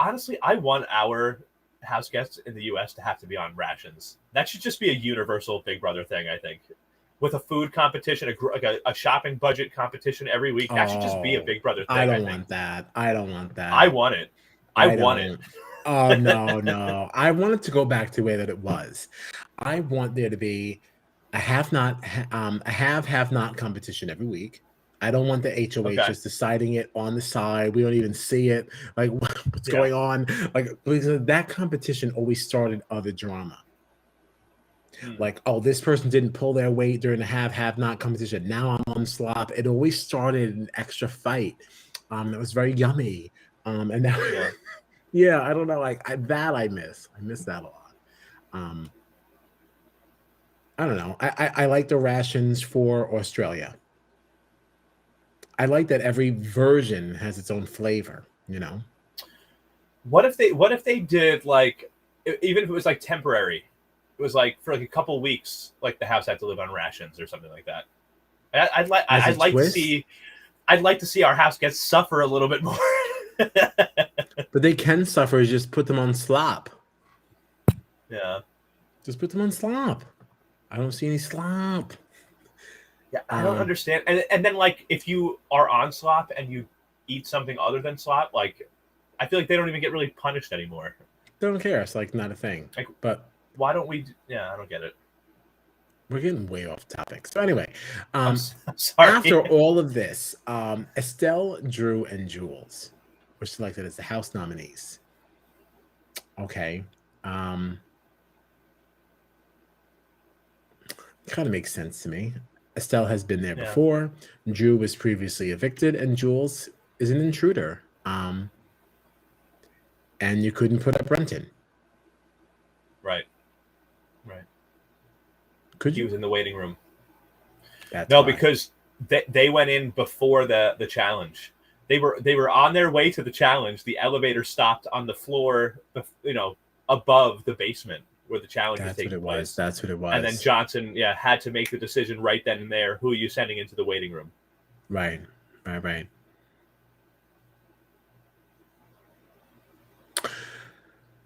our house guests in the US to have to be on rations. That should just be a universal Big Brother thing, I think. With a food competition, like a shopping budget competition every week, that should just be a oh, Big Brother I thing, I don't think. want that. I don't want I that. want it. I I want it. don't. Oh no, no. I want it to go back to the way that it was. I want there to be a have not competition every week. I don't want the HOH Okay. just deciding it on the side. We don't even see it. Like what's Yeah. going on? Like because that competition always started other drama. Like, oh, this person didn't pull their weight during the have not competition. Now I'm on slop. It always started an extra fight. It was very yummy. And now Yeah. yeah, I don't know. Like I miss. I miss that a lot. Um, I don't know. I like the rations for Australia. I like that every version has its own flavor. What if they did like even if it was like temporary, it was like for like a couple weeks, like the house had to live on rations or something like that. As a I'd like to twist, see I'd like to see our house guests suffer a little bit more. but they can suffer. Just put them on slop. Yeah. Just put them on slop. I don't see any slop. Yeah, I don't understand. And then like if you are on slop and you eat something other than slop, like I feel like they don't even get really punished anymore. They don't care. It's like not a thing. Like But why don't we? Yeah, I don't get it. we're getting way off topic. So anyway, I'm sorry. after all of this, Estelle, Drew, and Jules were selected as the House nominees. Okay. Kind of makes sense to me. Estelle has been there Yeah. before. Drew was previously evicted, and Jules is an intruder. And you couldn't put up Renton. Right. Could He you? was in the waiting room. That's No, why. because they went in before the challenge. They were on their way to the challenge. The elevator stopped on the floor, above the basement where the challenge was taking place. That's what it was. And then Johnson, had to make the decision right then and there. Who are you sending into the waiting room? Right.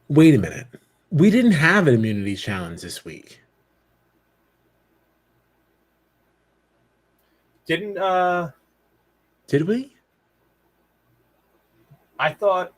Wait a minute. We didn't have an immunity challenge this week. Did we? I thought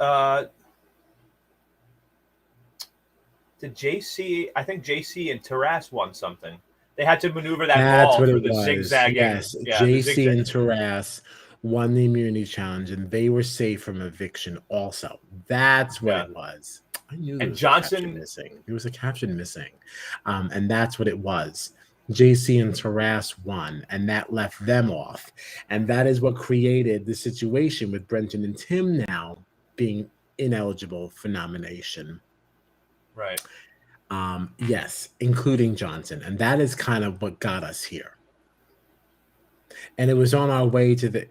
did JC? I think JC and Taras won something. They had to maneuver that ball through the zigzagging. Yes, JC and Taras won the immunity challenge, and they were safe from eviction. Also, that's what it was. I knew there was Johnson a caption missing. There was a caption missing, and that's what it was. JC and Taras won, and that left them off, and that is what created the situation with Brenton and Tim now being ineligible for nomination. Right. Yes, including Johnson, and that is kind of what got us here. And it was on our way to the.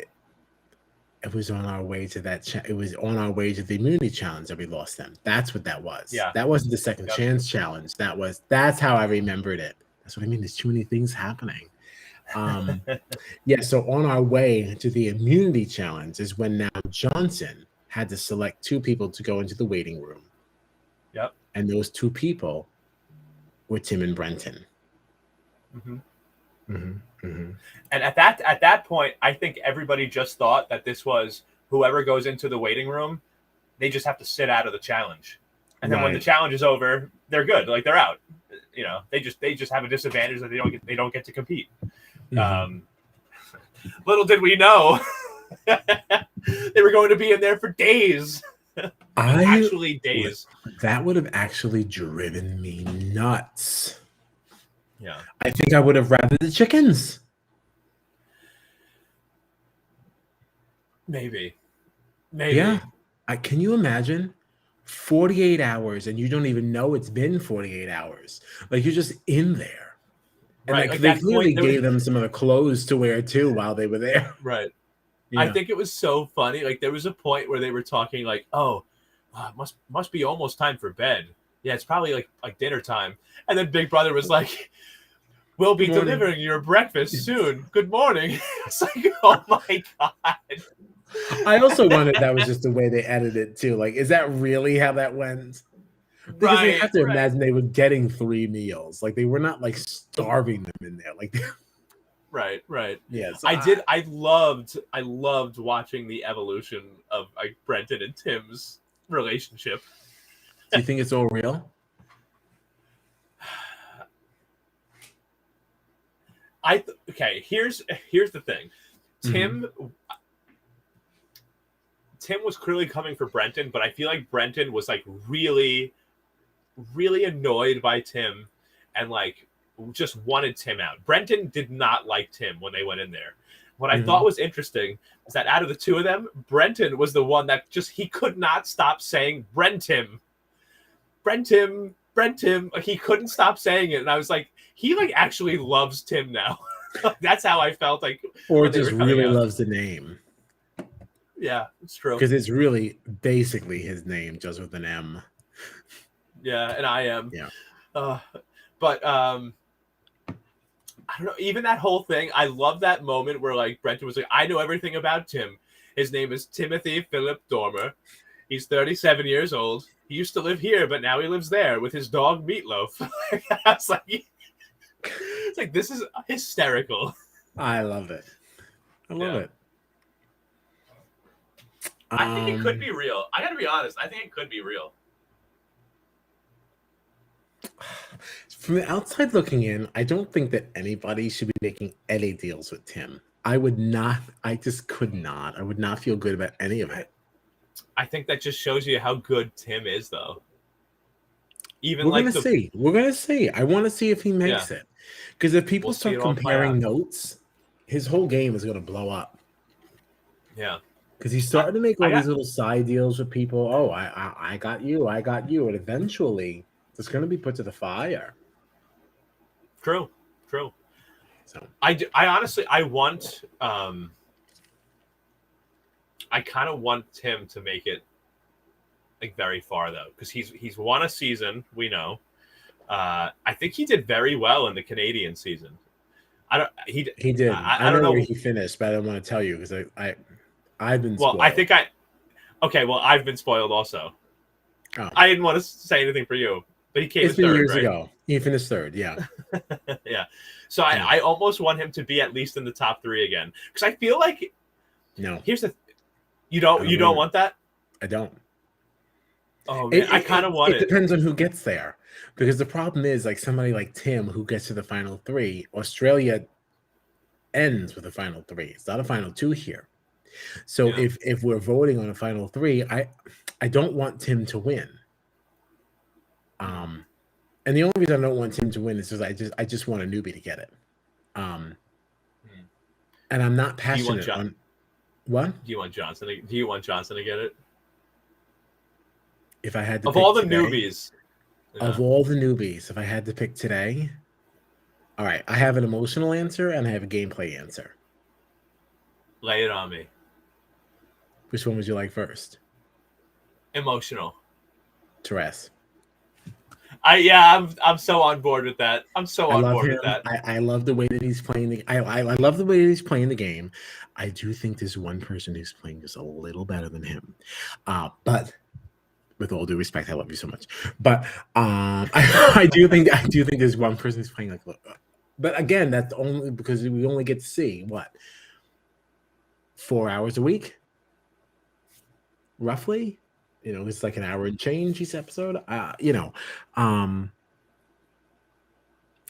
It was on our way to that. It was on our way to the immunity challenge that we lost them. That's what that was. Yeah. That wasn't the second chance challenge. That's how I remembered it. That's what I mean. There's too many things happening. So on our way to the immunity challenge is when now Johnson had to select 2 people to go into the waiting room. Yep. And those 2 people were Tim and Brenton. Mm-hmm. Mm-hmm. Mm-hmm. And at that point, I think everybody just thought that this was whoever goes into the waiting room, they just have to sit out of the challenge. And then when the challenge is over, they're good. Like they're out. They just have a disadvantage that they don't get to compete. Mm-hmm. Little did we know they were going to be in there for days. Actually days. That would have actually driven me nuts. Yeah. I think I would have rather the chickens. Maybe. Yeah. Can you imagine 48 hours and you don't even know it's been 48 hours? Like you're just in there. And right. they clearly gave them some of the clothes to wear too while they were there. Right. Yeah. I think it was so funny. Like there was a point where they were talking like, must be almost time for bed. Yeah, it's probably like dinner time. And then Big Brother was like, we'll be delivering your breakfast soon. Good morning. It's like, oh my God. I also wondered that was just the way they edited it too. Like, is that really how that went? Because you have to imagine they were getting 3 meals. Like they were not like starving them in there. Like Right. Yeah. So I loved watching the evolution of like Brenton and Tim's relationship. Do you think it's all real? Here's the thing. Tim was clearly coming for Brenton, but I feel like Brenton was like really, really annoyed by Tim and like just wanted Tim out. Brenton did not like Tim when they went in there. What I thought was interesting is that out of the 2 of them, Brenton was the one that he could not stop saying Brentim. He couldn't stop saying it. And I was like, he like actually loves Tim now. That's how I felt like. Or just really loves the name. Yeah, it's true. Because it's really basically his name, just with an M. Yeah, and I am. Yeah. But I don't know. Even that whole thing, I love that moment where like Brenton was like, I know everything about Tim. His name is Timothy Philip Dormer. He's 37 years old. He used to live here, but now he lives there with his dog Meatloaf. I was like, it's like, this is hysterical. I love it. I love it. I think it could be real. I gotta be honest. I think it could be real. From the outside looking in, I don't think that anybody should be making any deals with Tim. I would not. I just could not. I would not feel good about any of it. I think that just shows you how good Tim is, though. Even we're gonna see. We're gonna see. I want to see if he makes it. Because if people start comparing notes, his whole game is gonna blow up. Yeah. Because he's starting to make all these little side deals with people. Oh, I got you, and eventually it's going to be put to the fire. True. So I honestly want I kind of want Tim to make it like very far though, because he's won a season. We know. I think he did very well in the Canadian season. I don't. He did. I I don't know where know. he finished, but I don't want to tell you because I've been Well, I spoiled. think I. Okay, well, I've been spoiled also. Oh. I didn't want to say anything for you, but he came It's in been third, years right? ago. He finished third. Yeah. Yeah. So I almost want him to be at least in the top 3 again, because I feel like No. here's the. You I don't want that? I don't. Oh man, I kind of want it it. depends on who gets there, because the problem is like somebody like Tim who gets to the final 3. Australia ends with a final 3. It's not a final 2 here. So Yeah. if we're voting on a final 3, I don't want Tim to win. And the only reason I don't want Tim to win is because I just want a newbie to get it. And I'm not passionate on what? Do you want Johnson? Do you want Johnson to get it? If I had to Of pick all the today, newbies. of all the newbies, if I had to pick today, all right, I have an emotional answer and I have a gameplay answer. Lay it on me. Which one would you like first? Emotional. Therese. I'm so on board with that. I'm so on board with that. I love the way that he's playing I love the way that he's playing the game. I do think there's one person who's playing just a little better than him. But with all due respect, I love you so much. But I do think there's one person who's playing like. But again, that's only because we only get to see what 4 hours a week, roughly. It's like an hour and change each episode. I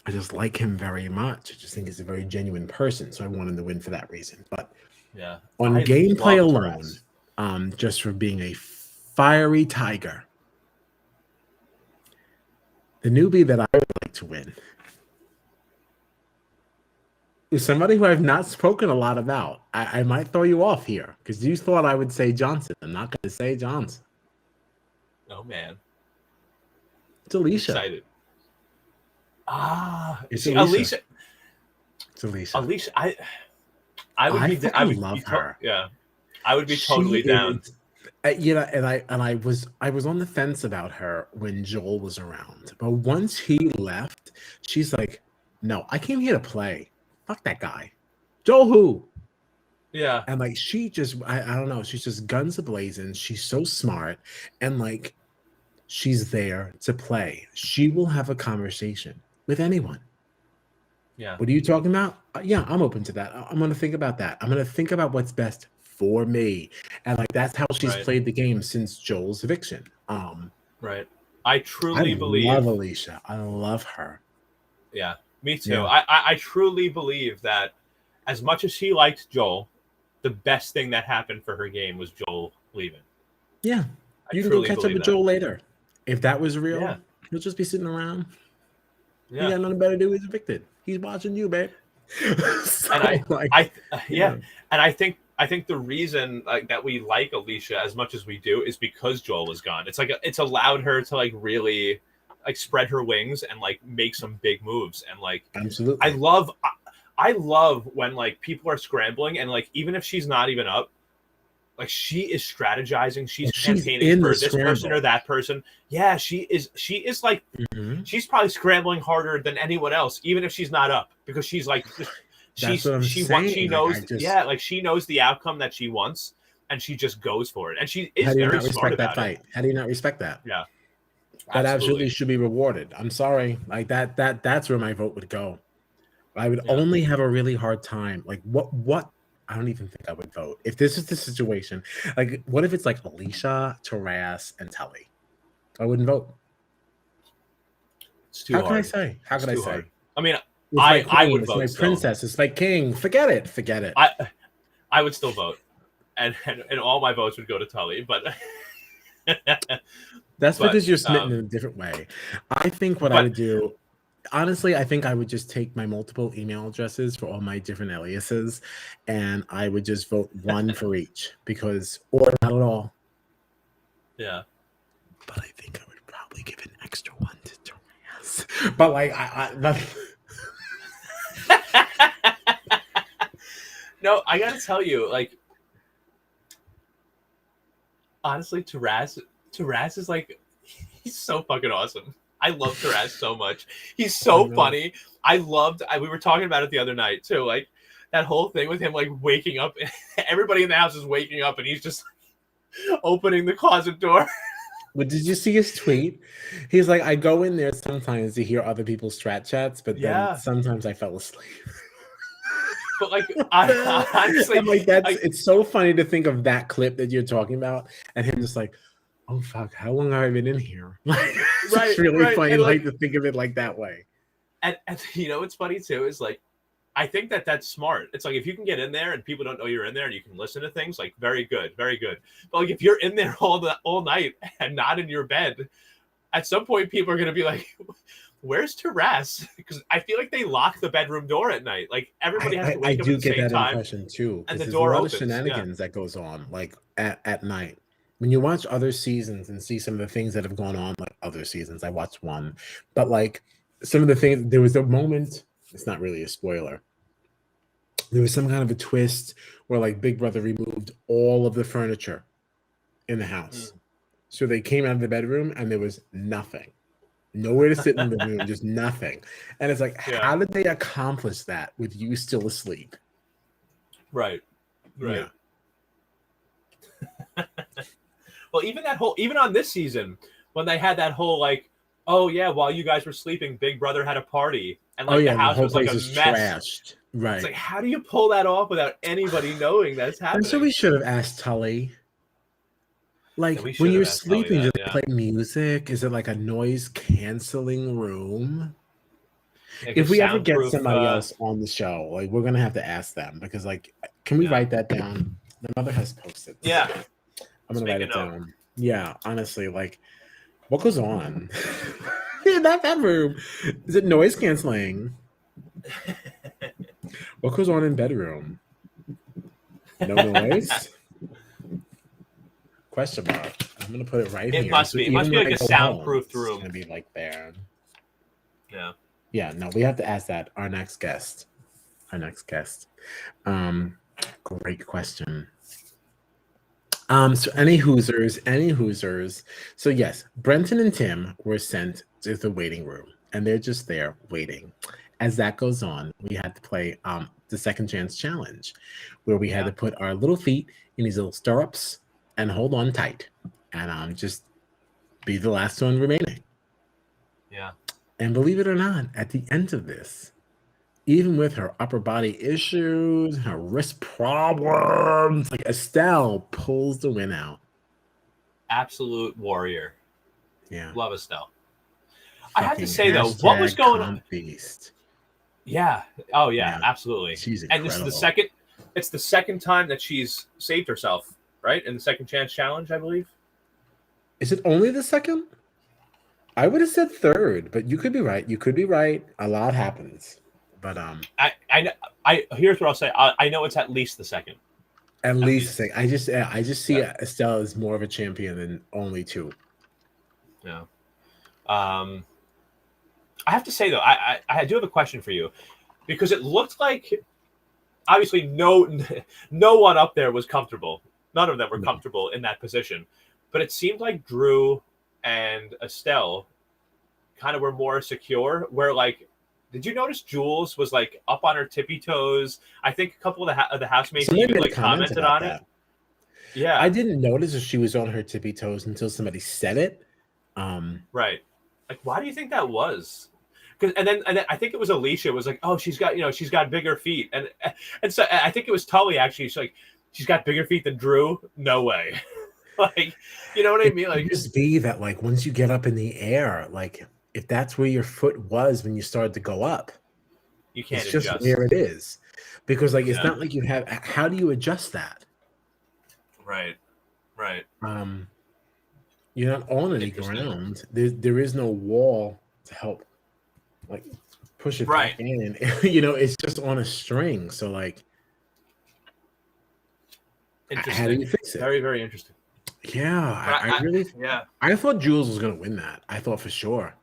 just like him very much. I just think he's a very genuine person, so I want him to win for that reason. But yeah, on gameplay alone, just for being a fiery tiger, the newbie that I would like to win is somebody who I've not spoken a lot about. I might throw you off here because you thought I would say Johnson. I'm not going to say Johnson. Oh man, it's Alicia. I'm excited. It's Alicia. It's Alicia. Alicia, I would love her. Yeah, I would be totally down. And I was on the fence about her when Joel was around, but once he left, she's like, "No, I came here to play. Fuck that guy, Joel. Who?" Yeah, and like she just, I don't know. She's just guns ablazing. She's so smart, and like she's there to play. She will have a conversation with anyone. Yeah. What are you talking about? Yeah, I'm open to that. I'm going to think about that. I'm going to think about what's best for me. And like that's how she's played the game since Joel's eviction. Right. I truly believe. I love Alicia. I love her. Yeah, me too. Yeah. I truly believe that as much as she liked Joel, the best thing that happened for her game was Joel leaving. Yeah. You can go catch up with Joel later. If that was real, he'll just be sitting around. Yeah. He got nothing better to do. He's evicted. He's watching you, babe. So, and and I think the reason that we like Alicia as much as we do is because Joel is gone. It's like it's allowed her to like really like spread her wings and like make some big moves. And like absolutely, I love when like people are scrambling and like even if she's not even up, like she is strategizing, she's campaigning for this person or that person. Yeah, she is like she's probably scrambling harder than anyone else, even if she's not up, because she's like she knows like she knows the outcome that she wants and she just goes for it. And she is very smart about it. How do you not respect that? Yeah. That absolutely should be rewarded. I'm sorry. Like that's where my vote would go. I would only have a really hard time. Like what I don't even think I would vote if this is the situation. Like, what if it's like Alicia, Therese, and Tully? I wouldn't vote. It's too hard. How can I say? I mean, I would vote. It's my princess. It's my king. Forget it. I would still vote, and all my votes would go to Tully. But that's because you're smitten in a different way. I think I would do. Honestly, I think I would just take my multiple email addresses for all my different aliases, and I would just vote one for each or not at all. Yeah. But I think I would probably give an extra one to Therese. But like, no, I gotta tell you, like, honestly, Taraz is like, he's so fucking awesome. I love Taraz so much. He's so funny. We were talking about it the other night too. Like that whole thing with him, like waking up, everybody in the house is waking up, and he's just opening the closet door. But did you see his tweet? He's like, I go in there sometimes to hear other people's strat chats, but then sometimes I fell asleep. But like, honestly, I'm like, it's so funny to think of that clip that you're talking about, and him just like, oh fuck, how long have I been in here? Like, it's really funny, and like to think of it like that way. And you know what's funny too is like, I think that's smart. It's like if you can get in there and people don't know you're in there and you can listen to things, like very good, very good. But like if you're in there all night and not in your bed, at some point people are gonna be like, where's Taras? Because I feel like they lock the bedroom door at night. Like everybody has to wake up at the same time. I do get that impression too. And the door opens. There's a lot of shenanigans that goes on like at night. When you watch other seasons and see some of the things that have gone on, like other seasons, I watched one, but like some of the things, there was a moment, it's not really a spoiler. There was some kind of a twist where like Big Brother removed all of the furniture in the house. So they came out of the bedroom and there was nothing. Nowhere to sit in the room, just nothing. And it's like, how did they accomplish that with you still asleep? Right. Yeah. Well, even on this season, when they had that whole like, oh yeah, while you guys were sleeping, Big Brother had a party, and like the house was like a mess. Trashed. Right. It's like, how do you pull that off without anybody knowing that's happening? That's what we should have asked Tully. Like when you're sleeping, do they play music? Is it like a noise canceling room? If we ever get somebody else on the show, like we're gonna have to ask them because, like, can we write that down? The mother has posted. Yeah, I'm gonna write it down. Yeah, honestly, like, what goes on in that bedroom? Is it noise canceling? What goes on in bedroom? No noise? Question mark. I'm gonna put it right here. It must be like a soundproof room. It's gonna be like there. Yeah. Yeah. No, we have to ask that. Our next guest. Great question. So any Hoosers. So yes, Brenton and Tim were sent to the waiting room, and they're just there waiting. As that goes on, we had to play the second chance challenge, where we had to put our little feet in these little stirrups and hold on tight, and just be the last one remaining. Yeah. And believe it or not, at the end of this, even with her upper body issues, her wrist problems, like Estelle pulls the win out. Absolute warrior. Yeah. Love Estelle. I have to say though, what was going on? Beast. Yeah. Oh yeah, absolutely. She's incredible. And it's the second time that she's saved herself, right? In the second chance challenge, I believe. Is it only the second? I would have said third, but you could be right. A lot happens. But here's what I'll say. I know it's at least the second. At least the second. I just see Estelle as more of a champion than only two. Yeah. I have to say though, I do have a question for you, because it looked like obviously no one up there was comfortable. None of them were comfortable in that position, but it seemed like Drew and Estelle kind of were more secure. Where like, did you notice Jules was like up on her tippy toes? I think a couple of the housemates even like commented on it. Yeah, I didn't notice if she was on her tippy toes until somebody said it. Right. Like, why do you think that was? And then I think it was Alicia was like, oh, she's got bigger feet, and so I think it was Tully actually. She's like, she's got bigger feet than Drew. No way. Like, you know what I mean? Like, just be that like once you get up in the air, like if that's where your foot was when you started to go up, you can't. It's just where it is, because like it's not like you have. How do you adjust that? Right. You're not on any ground. There is no wall to help, like, push it back in. It's just on a string. So, like, how do you fix it? Very, very interesting. Yeah, I thought Jules was going to win that. I thought for sure.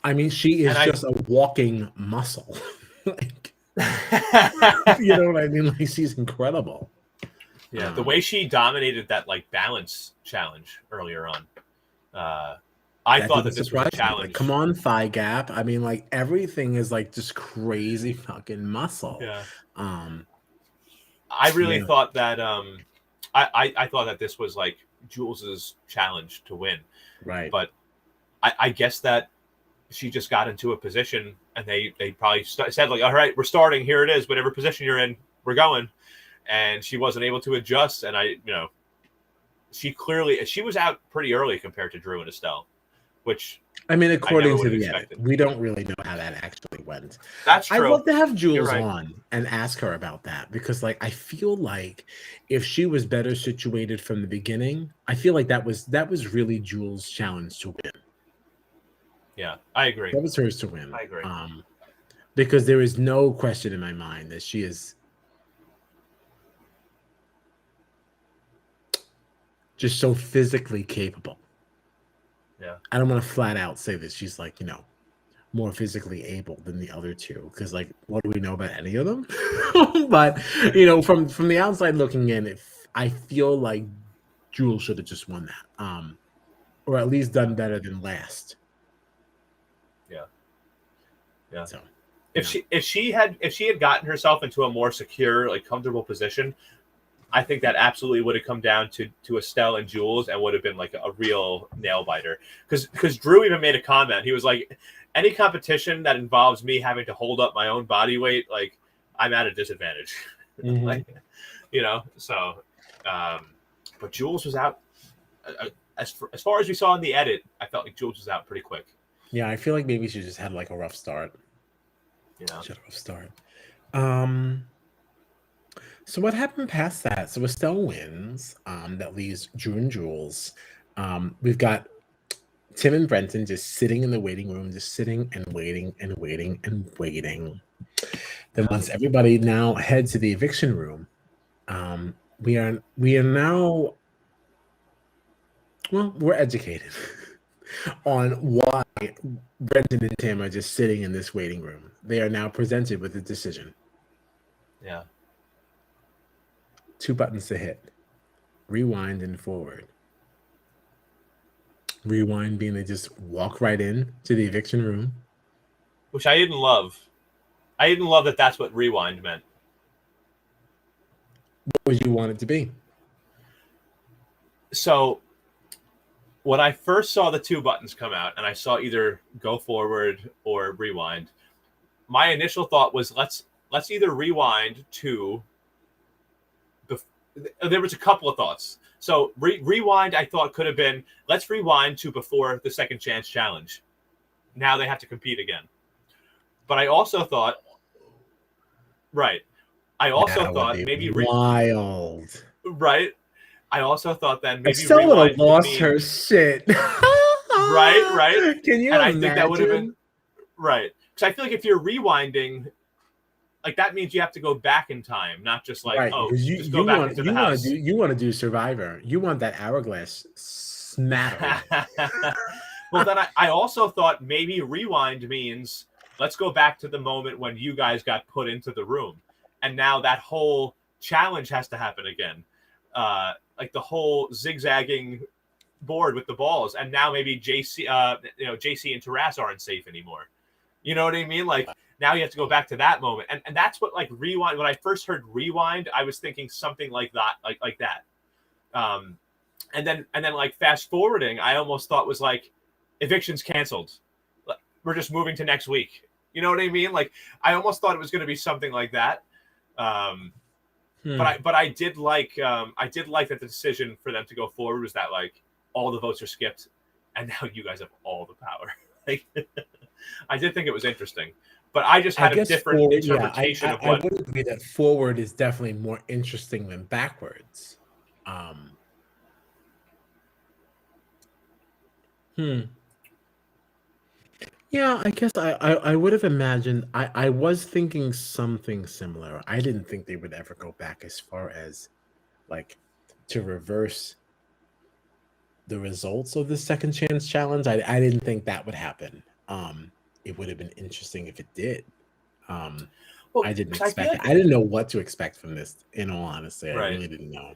I mean, she is just a walking muscle. Like, you know what I mean? Like, she's incredible. Yeah, the way she dominated that like balance challenge earlier on, I That thought didn't that this was surprise a me. Like, challenge. come on, thigh gap. I mean, like everything is like just crazy fucking muscle. Yeah, Um, I really yeah, thought that I thought that this was like Jules's challenge to win, right. but I guess that she just got into a position and they probably said like, all right, we're starting, here it is, whatever position you're in, we're going, and she wasn't able to adjust, and she was out pretty early compared to Drew and Estelle, which I mean, I never according would to have the edit, expected. we don't really know how that actually went. That's I'd true. love to have You're Jules right. on and ask her about that because, like, I feel like if she was better situated from the beginning, I feel like that was really Jules' challenge to win. Yeah, I agree. That was hers to win. I agree. Because there is no question in my mind that she is just so physically capable. Yeah. I don't want to flat out say that she's like, more physically able than the other two because like what do we know about any of them? But from the outside looking in, if I feel like Jules should have just won that. Or at least done better than last. Yeah. Yeah. So if she had gotten herself into a more secure, like comfortable position, I think that absolutely would have come down to Estelle and Jules and would have been like a real nail biter. Because Drew even made a comment. He was like, any competition that involves me having to hold up my own body weight, like I'm at a disadvantage. mm-hmm. Like, so but Jules was out as far as we saw in the edit. I felt like Jules was out pretty quick. Yeah, I feel like maybe she just had like a rough start. Yeah. She had a rough start. So what happened past that? So Estelle wins. That leaves Drew and Jules. We've got Tim and Brenton just sitting in the waiting room, just sitting and waiting and waiting and waiting. Then once everybody now heads to the eviction room, we are now, well, we're educated on why Brenton and Tim are just sitting in this waiting room. They are now presented with a decision. Yeah. 2 buttons to hit: rewind and forward. Rewind being they just walk right in to the eviction room, which I didn't love. I didn't love that that's what rewind meant. What would you want it to be? So when I first saw the 2 buttons come out and I saw either go forward or rewind, my initial thought was let's either rewind to there was a couple of thoughts. So rewind, I thought could have been, let's rewind to before the second chance challenge. Now they have to compete again. But I also thought, right. I also thought maybe wild. Right. I also thought that maybe Estelle would have lost her shit. Right. Can you imagine? I think that would have been right. Because I feel like if you're rewinding, like that means you have to go back in time, not just like just go back into the house. You want to do Survivor. You want that hourglass smattering. Well, then I also thought maybe rewind means let's go back to the moment when you guys got put into the room, and now that whole challenge has to happen again, like the whole zigzagging board with the balls, and now maybe JC and Taras aren't safe anymore. You know what I mean? Like now you have to go back to that moment, and that's what like rewind. When I first heard rewind, I was thinking something like that, like that. And then like fast forwarding, I almost thought was like eviction's canceled. We're just moving to next week. You know what I mean? Like I almost thought it was going to be something like that. But I did like that the decision for them to go forward was that like all the votes are skipped, and now you guys have all the power. Like, I did think it was interesting, but I just had a different interpretation of what. I would agree that forward is definitely more interesting than backwards. Yeah, I guess I would have imagined. I was thinking something similar. I didn't think they would ever go back as far as like to reverse the results of the second chance challenge. I didn't think that would happen. It would have been interesting if it did. Well, Well, I didn't 'cause I feel expect it. like I didn't know what to expect from this, in all honesty. I right. really didn't know.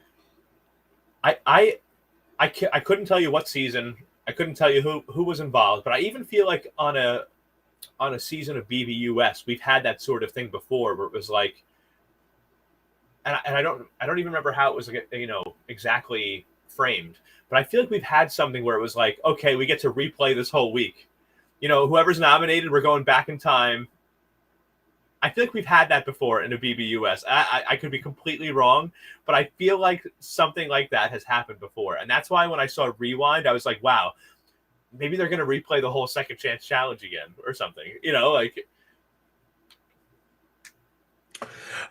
I couldn't tell you what season. I couldn't tell you who was involved, but I even feel like on a season of BBUS, we've had that sort of thing before, where it was like, and I don't even remember how it was, exactly framed, but I feel like we've had something where it was like, okay, we get to replay this whole week. Whoever's nominated, we're going back in time. I feel like we've had that before in a BBUS. I could be completely wrong, but I feel like something like that has happened before. And that's why when I saw Rewind, I was like, wow, maybe they're going to replay the whole Second Chance Challenge again or something.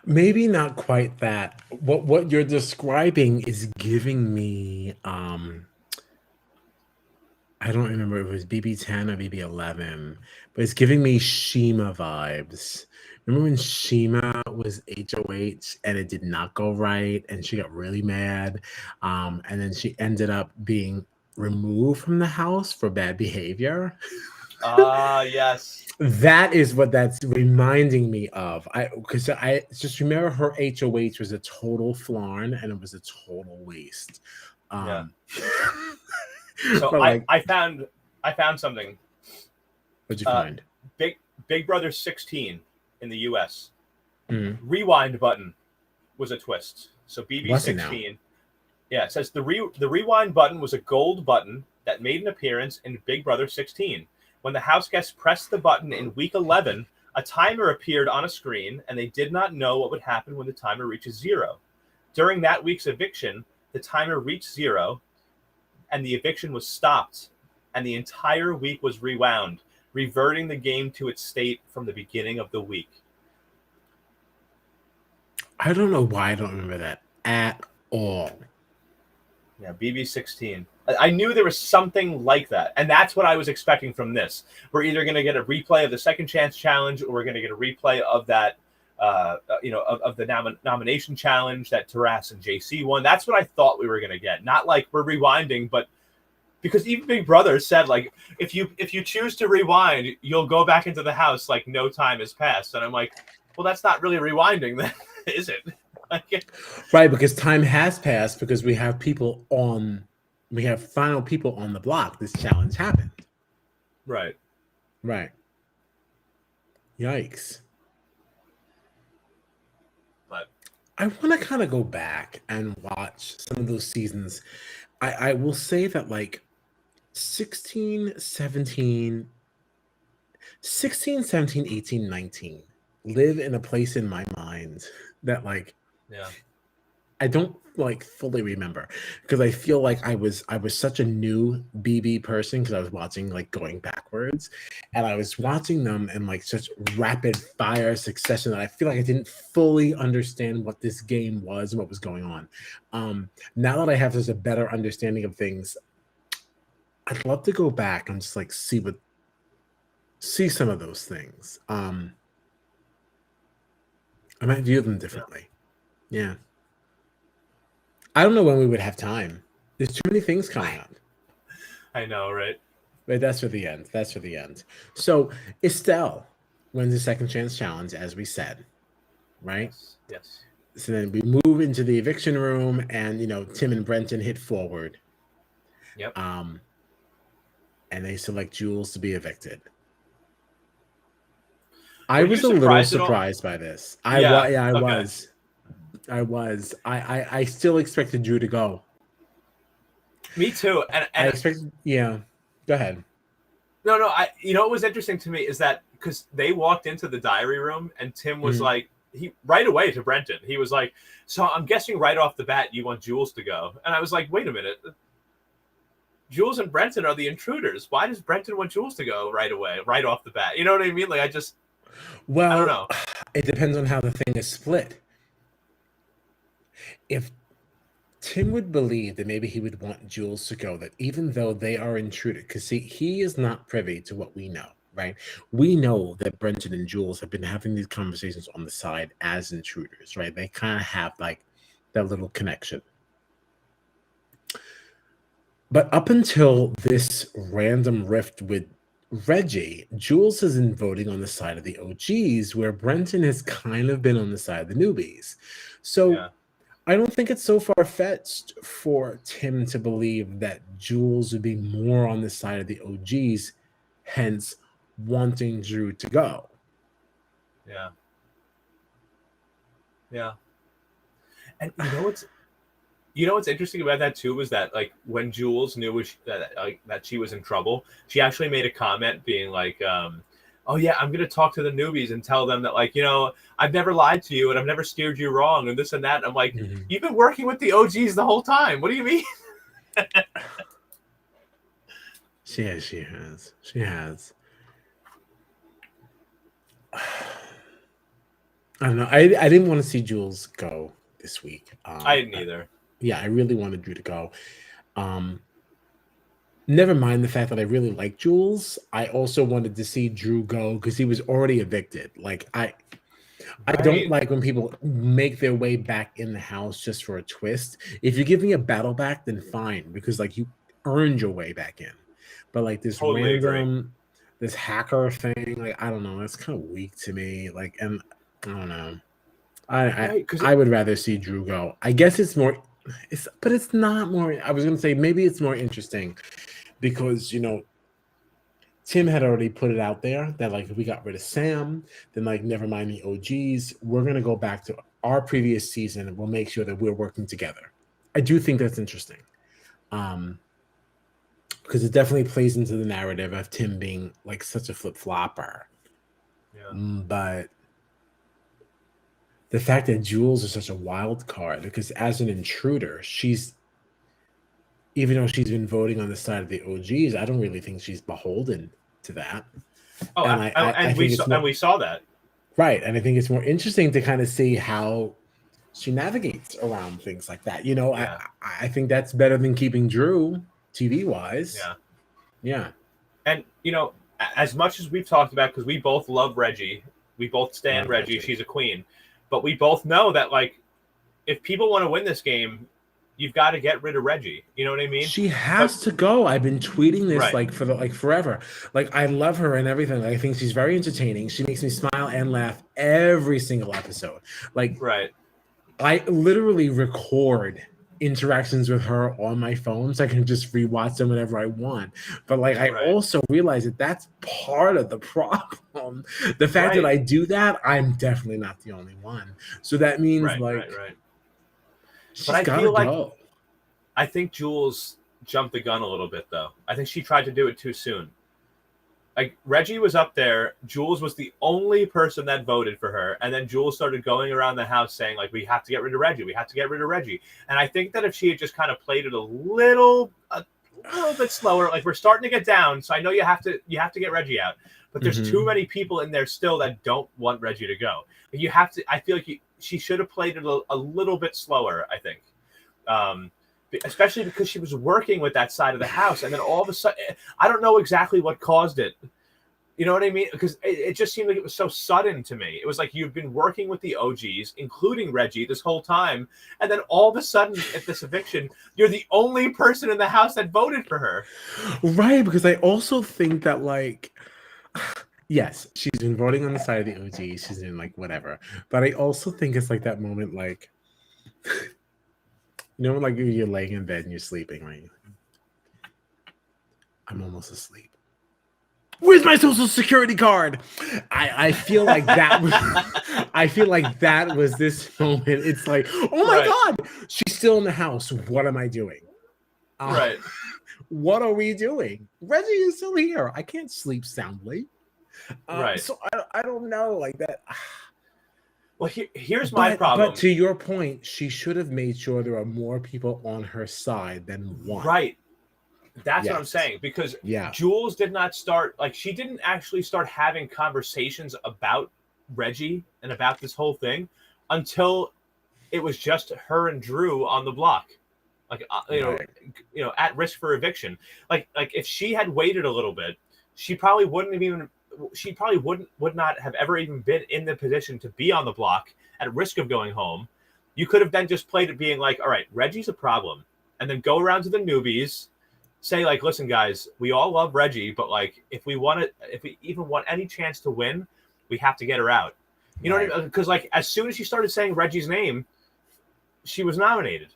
Maybe not quite that. What you're describing is giving me I don't remember if it was BB10 or BB11, but it's giving me Shima vibes. Remember when Shima was HOH and it did not go right and she got really mad? And then she ended up being removed from the house for bad behavior. Yes. That is what that's reminding me of. Because I just remember her HOH was a total flarn and it was a total waste. Yeah. So I found something. What'd you find? Big Brother 16 in the US. Mm-hmm. Rewind button was a twist. So BB16. Yeah, it says the rewind button was a gold button that made an appearance in Big Brother 16. When the house guests pressed the button in week 11, a timer appeared on a screen, and they did not know what would happen when the timer reaches 0. During that week's eviction, the timer reached 0, and the eviction was stopped, and the entire week was rewound, reverting the game to its state from the beginning of the week. I don't know why I don't remember that at all. Yeah, BB16. I knew there was something like that, and that's what I was expecting from this. We're either going to get a replay of the Second Chance Challenge, or we're going to get a replay of that, of the nomination challenge that Taras and JC won. That's what I thought we were going to get. Not like we're rewinding, but because even Big Brother said, like, if you choose to rewind, you'll go back into the house like no time has passed. And I'm like, well, that's not really rewinding, then, is it? Right, because time has passed because we have final people on the block. This challenge happened. Right. Yikes. But I want to kind of go back and watch some of those seasons. I will say that like 16, 17, 18, 19 live in a place in my mind that like I don't like fully remember, because I feel like I was such a new BB person because I was watching like going backwards, and I was watching them in like such rapid fire succession that I feel like I didn't fully understand what this game was and what was going on. Now that I have just a better understanding of things, I'd love to go back and just like see some of those things. I might view them differently. Yeah. I don't know when we would have time. There's too many things coming up. I know, right? But that's for the end. So Estelle wins the Second Chance Challenge, as we said, right? Yes. So then we move into the eviction room, and Tim and Brenton hit forward. Yep. And they select Jules to be evicted. I was a little surprised by this. I was. I still expected Drew to go. Me too. And I expected. Yeah. Go ahead. No. What was interesting to me is that because they walked into the diary room and Tim was like, he right away to Brenton, he was like, so I'm guessing right off the bat you want Jules to go. And I was like, wait a minute. Jules and Brenton are the intruders. Why does Brenton want Jules to go right away, right off the bat? You know what I mean? Like, I don't know. It depends on how the thing is split. If Tim would believe that maybe he would want Jules to go, that even though they are intruders, because see, he is not privy to what we know, right? We know that Brenton and Jules have been having these conversations on the side as intruders, right? They kind of have like that little connection. But up until this random rift with Reggie, Jules has been voting on the side of the OGs, where Brenton has kind of been on the side of the newbies. So Yeah. I don't think it's so far fetched for Tim to believe that Jules would be more on the side of the OGs, hence wanting Drew to go. Yeah. Yeah. And you know what's interesting about that too was that like when Jules knew that she was in trouble, she actually made a comment being like, "Oh yeah, I'm gonna talk to the newbies and tell them that like I've never lied to you and I've never steered you wrong and this and that." And I'm like, Mhm. "You've been working with the OGs the whole time. What do you mean?" She has. She has. I don't know. I didn't want to see Jules go this week. I didn't either. Yeah, I really wanted Drew to go. Um, Never mind the fact that I really like Jules. I also wanted to see Drew go because he was already evicted. Like I don't Right. like when people make their way back in the house just for a twist. If you give me a battle back, then fine, because like you earned your way back in. But like Totally agree. this hacker thing, like I don't know, it's kind of weak to me. Like, and I don't know. I I, Right. Because I would rather see Drew go. I guess it's more, but it's not more. I was gonna say maybe it's more interesting because Tim had already put it out there that like if we got rid of Sam, then like never mind the OGs, we're gonna go back to our previous season and we'll make sure that we're working together. I do think that's interesting. Um, because it definitely plays into the narrative of Tim being like such a flip flopper. yeah. But the fact that Jules is such a wild card, because as an intruder, she's even though she's been voting on the side of the OGs, I don't really think she's beholden to that. Oh, And I and we think saw it's more that. right. And I think it's more interesting to kind of see how she navigates around things like that. Yeah. I think that's better than keeping Drew TV wise. Yeah. Yeah. And as much as we've talked about, because we both love Reggie, we both stand Love Reggie. Reggie. She's a queen, but we both know that like if people want to win this game, you've got to get rid of Reggie. You know what I mean? She But has to go. I've been tweeting this right, like for the like forever. Like I love her and everything. I think she's very entertaining. She makes me smile and laugh every single episode. Like right, I literally record interactions with her on my phone so I can just rewatch them whenever I want. But like I right, also realize that that's part of the problem. The fact that right, I do that, I'm definitely not the only one. So that means right, like right, right. But she's I got to feel like go. I think Jules jumped the gun a little bit though. I think she tried to do it too soon. Like Reggie was up there, Jules was the only person that voted for her, and then Jules started going around the house saying like, "We have to get rid of Reggie. We have to get rid of Reggie." And I think that if she had just kind of played it a little bit slower, like we're starting to get down, so I know you have to get Reggie out, but there's too Mhm. many people in there still that don't want Reggie to go. You have to. I feel like she should have played it a little bit slower. I think. Especially because she was working with that side of the house, and then all of a sudden, I don't know exactly what caused it. You know what I mean? Because it just seemed like it was so sudden to me. It was like you've been working with the OGs, including Reggie, this whole time, and then all of a sudden, at this eviction, you're the only person in the house that voted for her. Right, because I also think that like yes, she's been voting on the side of the OG. She's in like whatever. But I also think it's like that moment like when like you're laying in bed and you're sleeping, right? I'm almost asleep. Where's my social security card? I feel like that was I feel like that was this moment. It's like, oh my Right, god, she's still in the house. What am I doing? Uh, right, what are we doing? Reggie is still here. I can't sleep soundly. right. So I don't know like that. Well, here's my But problem. to your point, she should have made sure there are more people on her side than one. Right. That's what I'm Yes. saying because Yeah. Jules did not start like she didn't actually start having conversations about Reggie and about this whole thing until it was just her and Drew on the block, like Right. at risk for eviction. Like if she had waited a little bit, she probably wouldn't have even. She probably would not have ever even been in the position to be on the block at risk of going home. You could have then just played it being like, all right, Reggie's a problem, and then go around to the newbies say like, listen, guys, we all love Reggie, but like, if we even want any chance to win, we have to get her out. You know what I mean? Because like, as soon as she started saying Reggie's name, she was nominated.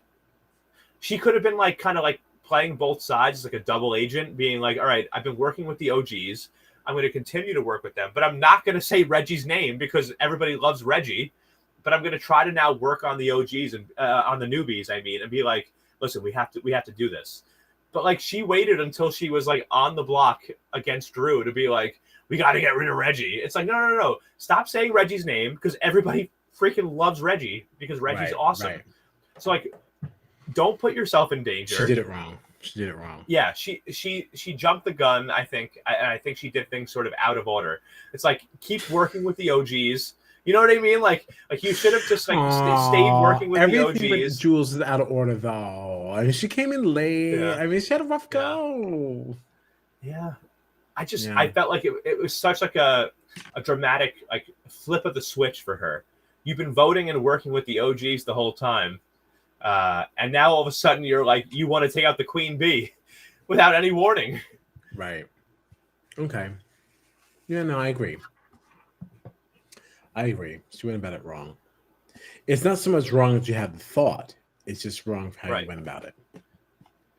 She could have been like kind of like playing both sides, like a double agent, being like, all right, I've been working with the OGs. I'm going to continue to work with them, but I'm not going to say Reggie's name because everybody loves Reggie. But I'm going to try to now work on the OGs and on the newbies, I mean, and be like, listen, we have to do this. But like, she waited until she was like on the block against Drew to be like, we got to get rid of Reggie. It's like, no. Stop saying Reggie's name because everybody freaking loves Reggie because Reggie's awesome. Right. So like, don't put yourself in danger. She did it wrong. Yeah, she jumped the gun, I think. I think she did things sort of out of order. It's like, keep working with the OGs. You know what I mean? Like you should have just like stayed working with the OGs. Everything with Jules is out of order, though. I mean, she came in late. Yeah. I mean, she had a rough go. Yeah. I felt like it was such like a dramatic like flip of the switch for her. You've been voting and working with the OGs the whole time. And now all of a sudden you're like, you want to take out the queen bee without any warning. Right. Okay. Yeah, no, I agree. She went about it wrong. It's not so much wrong that you had the thought. It's just wrong for how you went about it.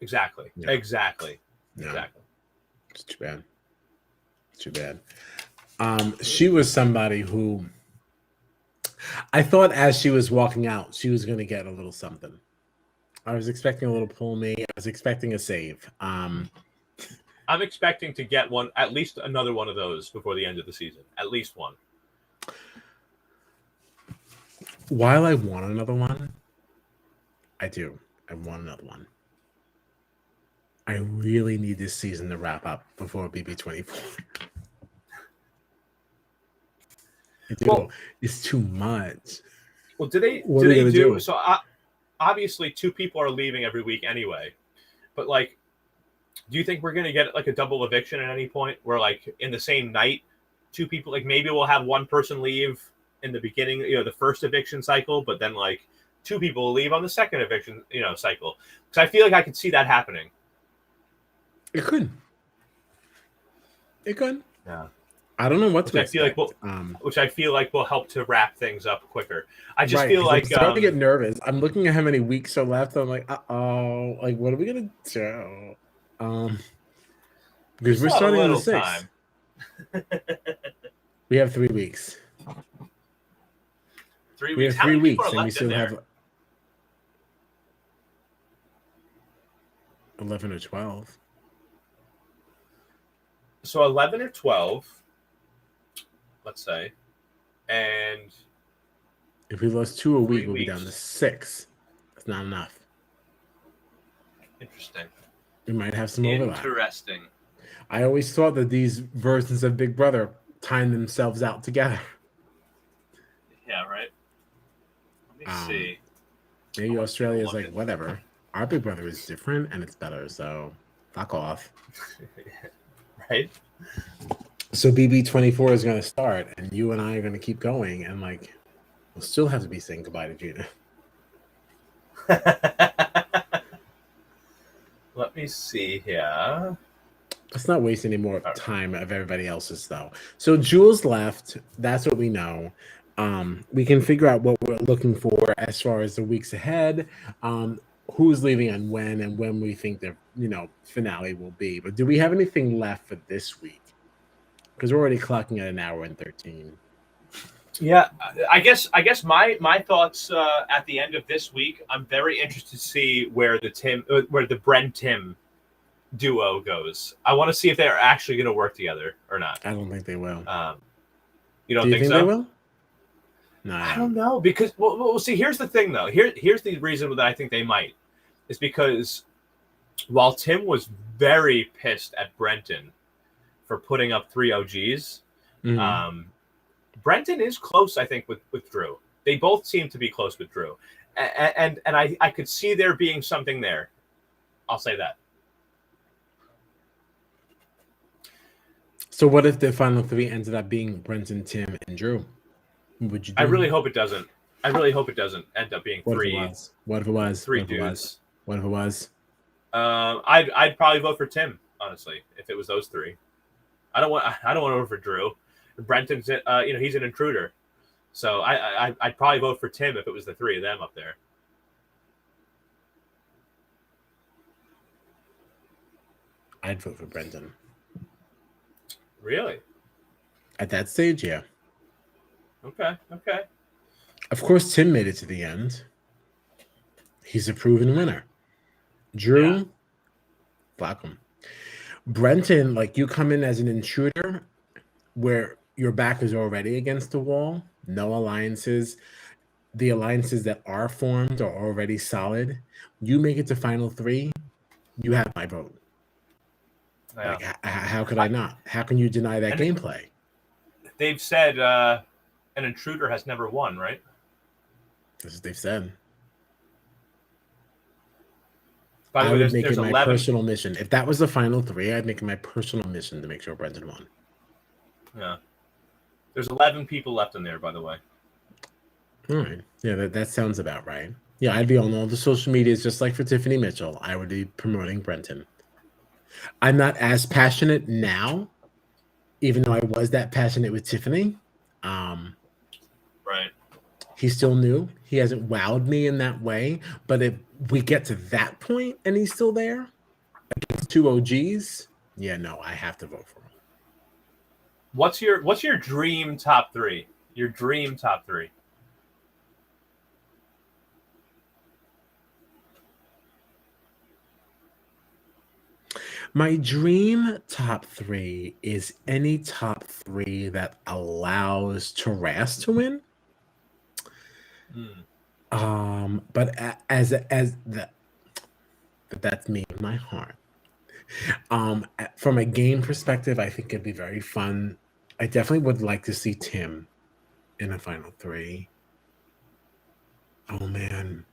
Exactly. Yeah. Exactly. Yeah. Exactly. It's too bad. She was somebody who I thought as she was walking out, she was going to get a little something. I was expecting a little pull me. I was expecting a save. I'm expecting to get one, at least another one of those before the end of the season. At least one. While I want another one, I do. I want another one. I really need this season to wrap up before BB24. Well, it's too much. Well, do they do? So obviously, 2 people are leaving every week anyway. But like, do you think we're gonna get like a double eviction at any point, where like in the same night, 2 people, like maybe we'll have one person leave in the beginning, the first eviction cycle, but then like 2 people will leave on the second eviction, cycle? Because I feel like I could see that happening. It could. Yeah. I don't know what to expect. Which I feel like will help to wrap things up quicker. I just feel like I'm starting to get nervous. I'm looking at how many weeks are left. I'm like, like, what are we gonna do? Because we're starting on the 6th. We have 3 weeks. 3 weeks. We have 3 weeks, and we still have 11 or 12. So 11 or 12. Let's say, and if we lost 2 a week, we'll be down to 6. That's not enough. Interesting. We might have some overlap. Interesting. I always thought that these versions of Big Brother timed themselves out together. Yeah, right. Let me see. Maybe Australia is like, whatever. Our Big Brother is different and it's better, so fuck off. Right? So BB24 is going to start, and you and I are going to keep going, and like, we'll still have to be saying goodbye to Gina. Let me see here. Let's not waste any more time of everybody else's, though. So Jules left. That's what we know. We can figure out what we're looking for as far as the weeks ahead. Who's leaving and when we think the finale will be. But do we have anything left for this week? Because we're already clocking at 1 hour and 13. Yeah, I guess my thoughts at the end of this week. I'm very interested to see where the Bren Tim duo goes. I want to see if they're actually going to work together or not. I don't think they will. You don't Do you think they so? will? No, I don't know, because well, see, here's the thing though. Here's the reason that I think they might is because while Tim was very pissed at Brenton for putting up 3 OGs, Brenton is close, I think, with Drew. They both seem to be close with Drew, and I could see there being something there. I'll say that. So what if the final 3 ended up being Brenton, Tim, and Drew? What would you do? I really hope it doesn't. I really hope it doesn't end up being 3. What if it was? 3 dudes. What if it was? I'd probably vote for Tim, honestly, if it was those three. I don't want to vote for Drew. Brenton's he's an intruder, so I'd probably vote for Tim if it was the three of them up there. I'd vote for Brenton. Really? At that stage, yeah. Okay. Of course, Tim made it to the end. He's a proven winner. Drew, fuck him. Brenton, like, you come in as an intruder where your back is already against the wall, no alliances. The alliances that are formed are already solid. You make it to final three, you have my vote. Yeah. Like, how could I not? How can you deny that gameplay? They've said an intruder has never won, right? That's what they've said. By the way, would make it my personal mission. If that was the final three, I'd make it my personal mission to make sure Brenton won. Yeah. There's 11 people left in there, by the way. All right. Yeah, that sounds about right. Yeah, I'd be on all the social medias just like for Tiffany Mitchell. I would be promoting Brenton. I'm not as passionate now, even though I was that passionate with Tiffany. Right. He's still new. He hasn't wowed me in that way. But if we get to that point and he's still there against two OGs, yeah, no, I have to vote for him. What's your dream top three? Your dream top three? My dream top three is any top three that allows Taras to win. But but that's me in my heart. From a game perspective, I think it'd be very fun. I definitely would like to see Tim in the final three. Oh man.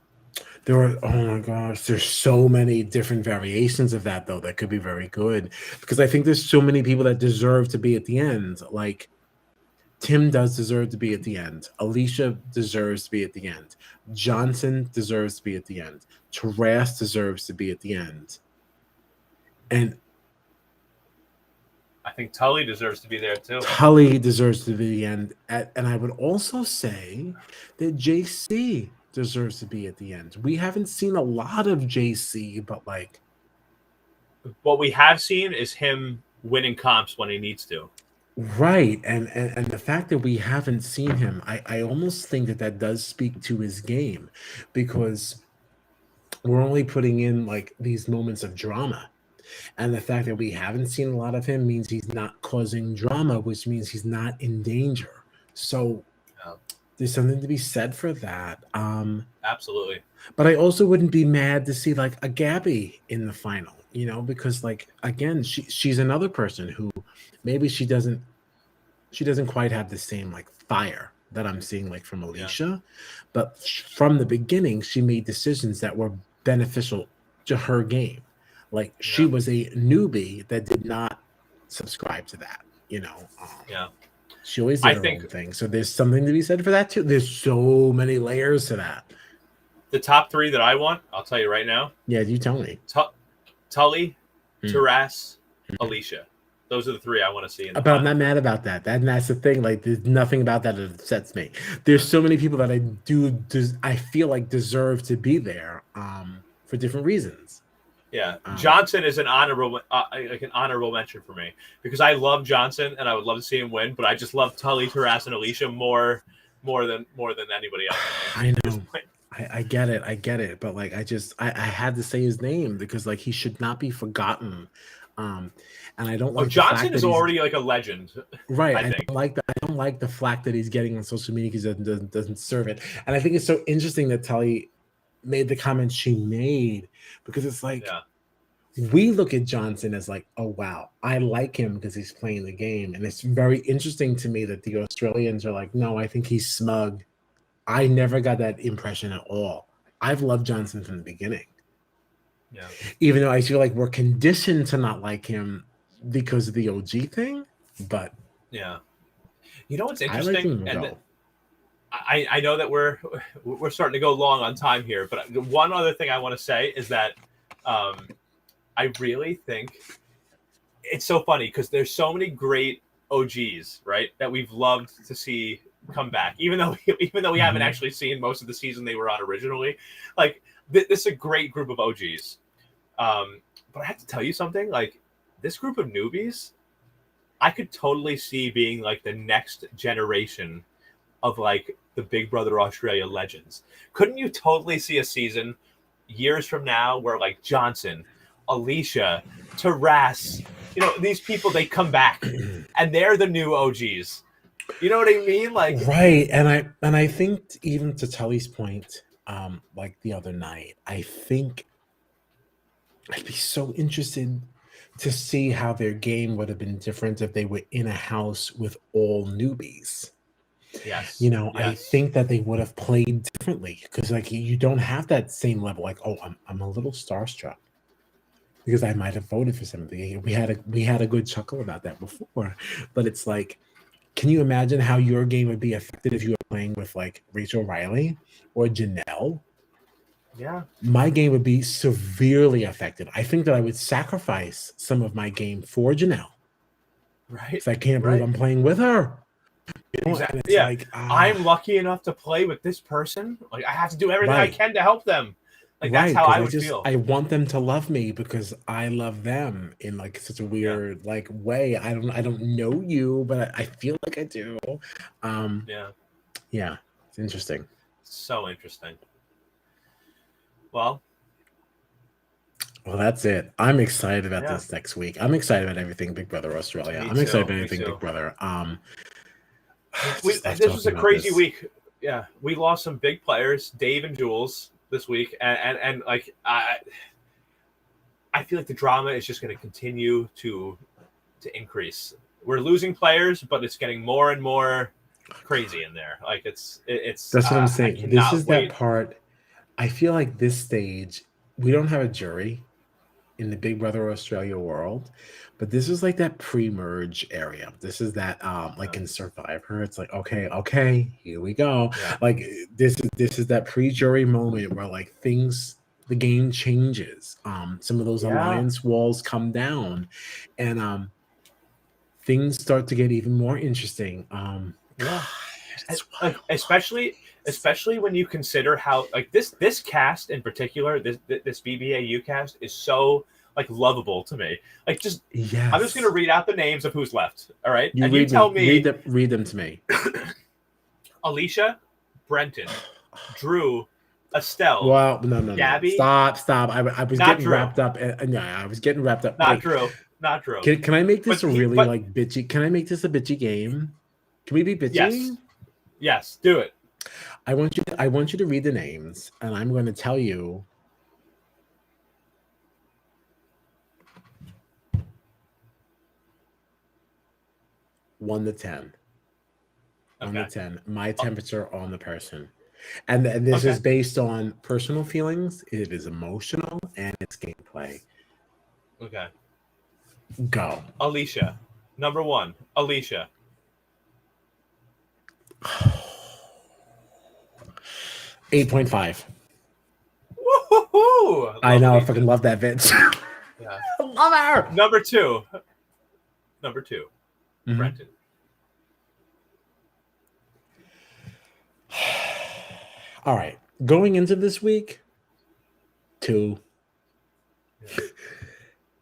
Oh my gosh, there's so many different variations of that though that could be very good, because I think there's so many people that deserve to be at the end. Like, Tim does deserve to be at the end. Alicia deserves to be at the end. Johnson deserves to be at the end. Taras deserves to be at the end. And I think Tully deserves to be there too. Tully deserves to be the end. And I would also say that JC deserves to be at the end. We haven't seen a lot of JC, but like, what we have seen is him winning comps when he needs to. Right. And the fact that we haven't seen him, I almost think that does speak to his game, because we're only putting in like these moments of drama. And the fact that we haven't seen a lot of him means he's not causing drama, which means he's not in danger. So there's something to be said for that. Absolutely. But I also wouldn't be mad to see like a Gabby in the final, because like, again, she's another person who maybe she doesn't quite have the same like fire that I'm seeing like from Alicia, but from the beginning, she made decisions that were beneficial to her game. Like, she was a newbie that did not subscribe to that, She always did her own thing. So there's something to be said for that too. There's so many layers to that. The top three that I want, I'll tell you right now. Yeah, you tell me. Tully, Taras, Alicia. Those are the three I want to see. But I'm not mad about that. That's the thing. Like, there's nothing about that that upsets me. There's so many people that I feel like deserve to be there for different reasons. Yeah, Johnson is an honorable mention for me, because I love Johnson and I would love to see him win, but I just love Tully, Taras, and Alicia more than anybody else. I know. I get it, but like, I had to say his name because like, he should not be forgotten. And I don't like Johnson is already like a legend, right? I don't like the flack that he's getting on social media because he doesn't serve it. And I think it's so interesting that Tully made the comment she made, because it's like, we look at Johnson as like, oh wow, I like him because he's playing the game. And it's very interesting to me that the Australians are like, no, I think he's smug. I never got that impression at all. I've loved Johnson from the beginning. Yeah. Even though I feel like we're conditioned to not like him because of the OG thing, but yeah. You know what's interesting? I know that we're starting to go long on time here, but one other thing I want to say is that I really think it's so funny because there's so many great OGs, right, that we've loved to see come back, even though we haven't actually seen most of the season they were on originally. Like this is a great group of OGs. But I have to tell you something, like this group of newbies, I could totally see being like the next generation of like the Big Brother Australia legends. Couldn't you totally see a season years from now where like Johnson, Alicia, Taras, these people, they come back and they're the new OGs. You know what I mean? Like, right. And I think even to Tully's point, like the other night, I think I'd be so interested to see how their game would have been different if they were in a house with all newbies. yes, I think that they would have played differently because like you don't have that same level. Like, oh, I'm a little starstruck because I might have voted for something. We had a good chuckle about that before, but it's like, can you imagine how your game would be affected if you were playing with like Rachel Riley or Janelle? Yeah. My game would be severely affected. I think that I would sacrifice some of my game for Janelle. Right. Because I can't believe I'm playing with her. Exactly. It's Yeah. like, I'm lucky enough to play with this person. Like I have to do everything I can to help them. Like that's how I would feel. I want them to love me because I love them in like such a weird like way. I don't know you, but I feel like I do. Yeah, it's interesting. So interesting. Well, that's it. I'm excited about this next week. I'm excited about everything Big Brother Australia. I'm excited about everything Big Brother. This was a crazy week. Yeah, we lost some big players, Dave and Jules, this week, and like I feel like the drama is just going to continue to increase. We're losing players, but it's getting more and more crazy in there. Like it's that's what I'm saying. This is that part. I feel like this stage, we don't have a jury in the Big Brother Australia world, but this is like that pre-merge area. This is that like in Survivor, it's like okay, here we go. Yeah. Like this is that pre-jury moment where like the game changes. Some of those alliance walls come down, and things start to get even more interesting. Especially when you consider how like this cast in particular, this BBAU cast is so like lovable to me. Like just I'm just gonna read out the names of who's left. All right, you tell me. Read them to me. Alicia, Brenton, Drew, Estelle. Well, no. Gabby. Stop. I was getting wrapped up. I was getting wrapped up. Not Drew. Can I make this like bitchy? Can I make this a bitchy game? Can we be bitchy? Yes, do it. I want you to read the names, and I'm going to tell you. 1 to 10. 1 to 10. My temperature on the person. And this is based on personal feelings. It is emotional, and it's gameplay. Okay. Go. Alicia. Number 1. Alicia. 8.5. Woohoo! I know. I fucking love that bitch. Yeah. I love her. Number 2. Mm-hmm. Brenton. All right. Going into this week, 2.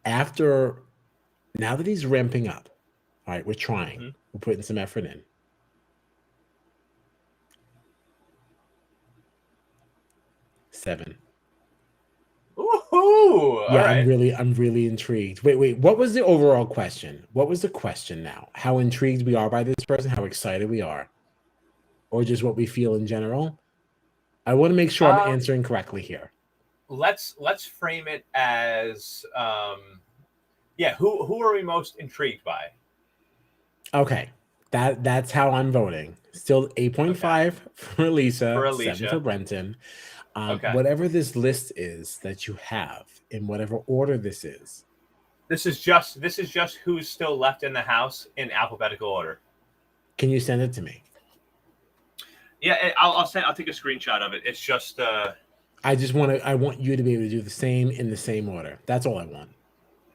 Now that he's ramping up, all right, we're trying. Mm-hmm. We're putting some effort in. 7. Woohoo! Yeah, right. I'm really intrigued. Wait. What was the overall question? What was the question now? How intrigued we are by this person? How excited we are? Or just what we feel in general? I want to make sure I'm answering correctly here. Let's frame it as who are we most intrigued by? Okay. That's how I'm voting. Still 8.5 for Elisa, 7 for Brenton. Whatever this list is that you have, in whatever order this is. This is just who's still left in the house in alphabetical order. Can you send it to me? Yeah, I'll take a screenshot of it. It's just I want you to be able to do the same in the same order. That's all I want.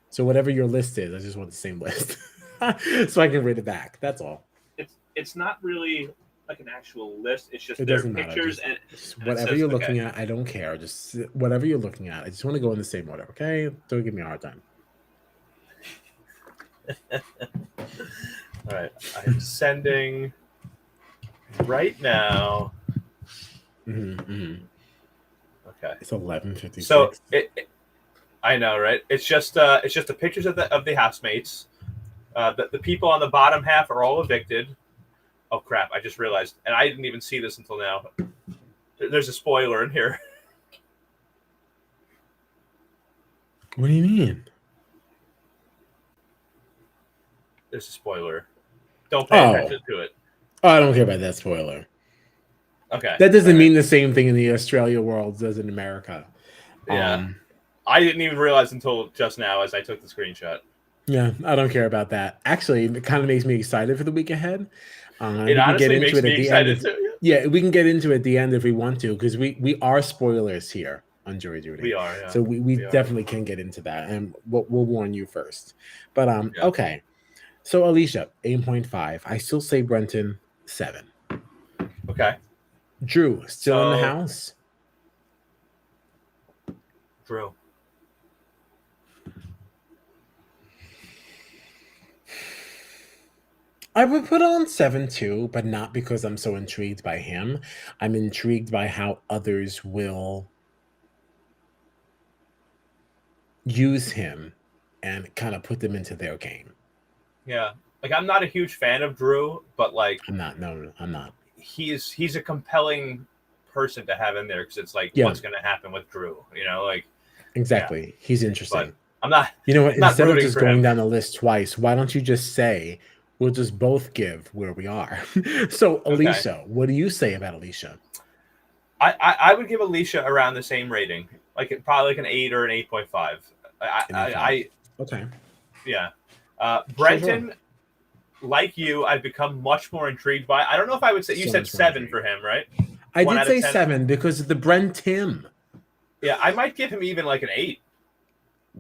So whatever your list is, I just want the same list, so I can read it back. That's all. It's not really like an actual list. It's just It their doesn't matter. pictures Just and it whatever says you're okay. looking at, I don't care. Just whatever you're looking at. I just want to go in the same order. Okay? Don't give me a hard time. All right, I'm sending right now. Okay, It's 11:56. so I know, right? It's just the pictures of the housemates. The people on the bottom half are all evicted. Oh crap! I just realized, and I didn't even see this until now. There's a spoiler in here. What do you mean? There's a spoiler. Don't pay attention to it. Oh, I don't care about that spoiler. Okay. That doesn't mean the same thing in the Australia world as in America. Yeah. I didn't even realize until just now as I took the screenshot. Yeah, I don't care about that. Actually, it kind of makes me excited for the week ahead. It honestly makes me excited too. Yeah, we can get into it at the end if we want to, because we are spoilers here on Jury Duty. We are, yeah. So we definitely can get into that, and we'll warn you first. But okay. So Alicia, 8.5. I still say Brenton 7. Okay. Drew, still in the house? Drew. I would put on 7 too, but not because I'm so intrigued by him. I'm intrigued by how others will use him and kind of put them into their game. Yeah. Like, I'm not a huge fan of Drew, but like I'm not. No, I'm not. He's a compelling person to have in there because it's like what's going to happen with Drew, you know, like exactly. He's interesting. But I'm not. You know what? Instead of just going down the list twice, why don't you just say we'll just both give where we are? So Alicia, what do you say about Alicia? I would give Alicia around the same rating, like probably like an 8 or an 8.5. Okay. Yeah. Brenton, like you, I've become much more intrigued by. I don't know if I would say you said 7 for him, right? I did say 7 because of the Brenton. Yeah, I might give him even like an 8.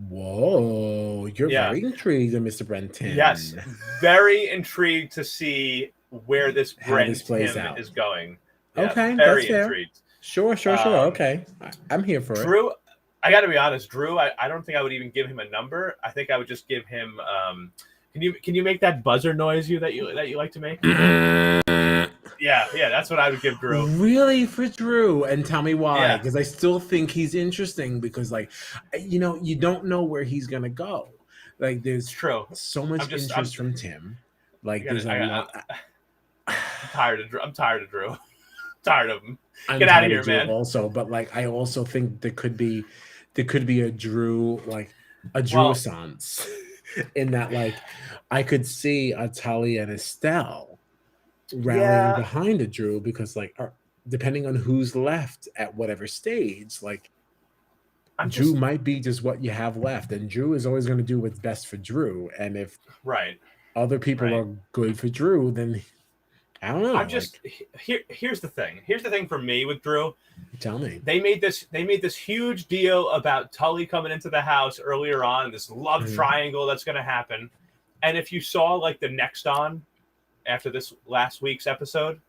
Whoa, you're very intrigued, Mr. Brenton. Yes, very intrigued to see where this plays out is going. Yeah, okay, very intrigued. Sure. Okay, I'm here for Drew, I got to be honest, Drew. I don't think I would even give him a number. I think I would just give him. Can you make that buzzer noise that you like to make? Yeah, that's what I would give Drew. Really, for Drew, and tell me why? Because I still think he's interesting. Because you don't know where he's gonna go. Like, there's so much interest from Tim. Like, there's a lot. I'm tired of Drew. Tired of him. Get out of here, man. Also, but like, I also think there could be a Drew, like a Drew-sance, in that, like, I could see Talia and Estelle rallying behind a Drew because, like, depending on who's left at whatever stage, like, Drew might be just what you have left, and Drew is always going to do what's best for Drew. And if other people are good for Drew, then I don't know. I'm just here's the thing. Here's the thing for me with Drew. Tell me. They made this huge deal about Tully coming into the house earlier on, this love triangle that's going to happen. And if you saw like the next on after this last week's episode,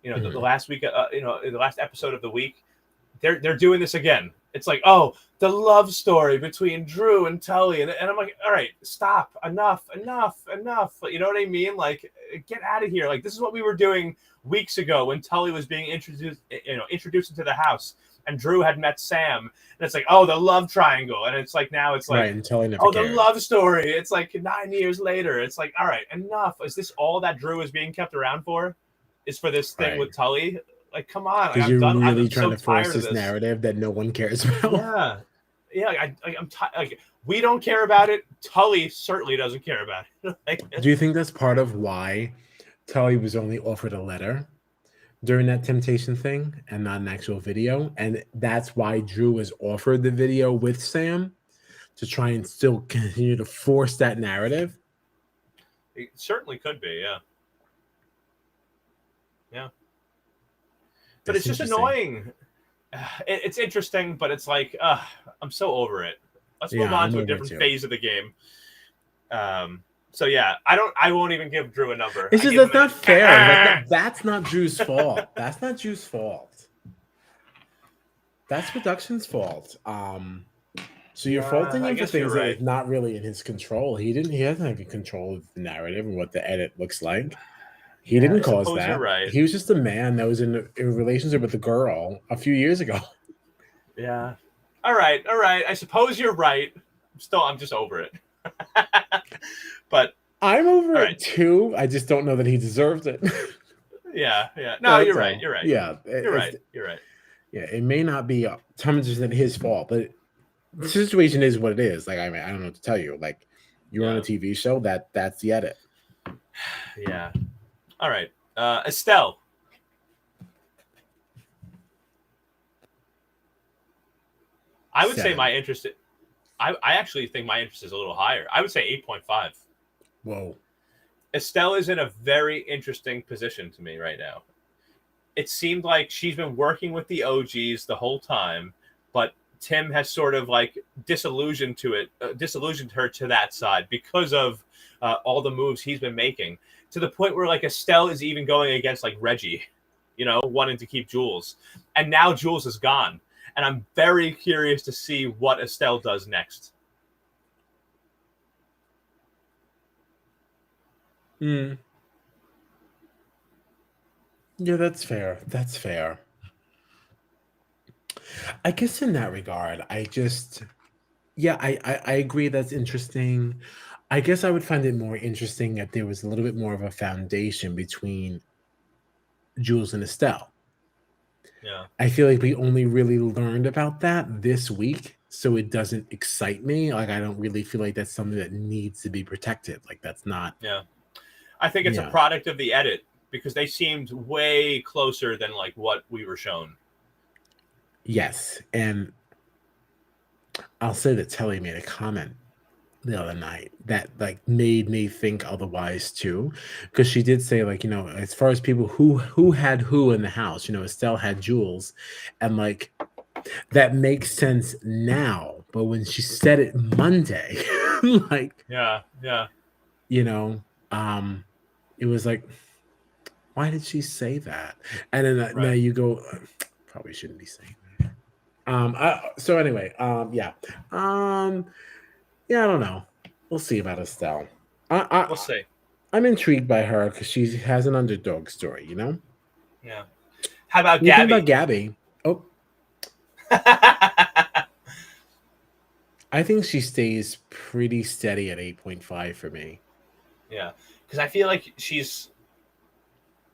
the last week, the last episode of the week, they're doing this again. It's like, oh, the love story between Drew and Tully, and I'm like, all right, stop, enough. You know what I mean? Like, get out of here. Like, this is what we were doing weeks ago when Tully was being introduced into the house, and Drew had met Sam, and it's like, oh, the love triangle, and it's like now it's like, and Tully never oh, cared. The love story. It's like 9 years later. It's like, all right, enough. Is this all that Drew is being kept around for? Is for this thing with Tully? Like, come on. Because you're really trying to force this narrative that no one cares about. Yeah. I'm tired. Like, we don't care about it. Tully certainly doesn't care about it. Do you think that's part of why Tully was only offered a letter during that temptation thing and not an actual video? And that's why Drew was offered the video with Sam, to try and still continue to force that narrative? It certainly could be, yeah. Yeah. But it's just annoying. It's interesting, but it's like, I'm so over it. Let's Yeah, move on I'm to a over it different too. phase of the game. So yeah, I won't even give Drew a number. It's I just give that's him not fair. That's not Drew's fault. That's not Drew's fault. That's production's fault. So you're faulting I him for guess you're things that right. is not really in his control. He doesn't have control of the narrative and what the edit looks like. He Yeah, didn't I cause suppose you're that. right. He was just a man that was in a relationship with a girl a few years ago. Yeah. All right. I suppose you're right. I'm just over it. But I'm over all it right. too. I just don't know that he deserved it. Yeah. No, That's you're right. all. You're right. Yeah, You're right. You're right. yeah. It may not be 100% his fault, but the situation is what it is. Like, I mean, I don't know what to tell you. Like, you're on a TV show. That's the edit. Yeah. All right. Estelle. I would say 7. my interest. I actually think my interest is a little higher. I would say 8.5. Whoa. Estelle is in a very interesting position to me right now. It seemed like she's been working with the OGs the whole time, but Tim has sort of like disillusioned her to that side because of all the moves he's been making, to the point where like Estelle is even going against like Reggie, wanting to keep Jules, and now Jules is gone, and I'm very curious to see what Estelle does next. Yeah, that's fair. That's fair. I guess in that regard, I agree that's interesting. I guess I would find it more interesting if there was a little bit more of a foundation between Jules and Estelle. Yeah. I feel like we only really learned about that this week, so it doesn't excite me. Like, I don't really feel like that's something that needs to be protected. Like, that's not. Yeah. I think it's a product of the edit because they seemed way closer than like what we were shown. Yes, and I'll say that Telly made a comment the other night that like made me think otherwise too, because she did say, like, as far as people who had who in the house, Estelle had Jules, and like that makes sense now, but when she said it Monday, like, yeah, it was like, why did she say that? And then now you go, probably shouldn't be saying that. So anyway, yeah, I don't know. We'll see about Estelle. We'll see. I'm intrigued by her because she has an underdog story, Yeah. How about you Gabby? Think about Gabby. Oh, I think she stays pretty steady at 8.5 for me. Yeah, because I feel like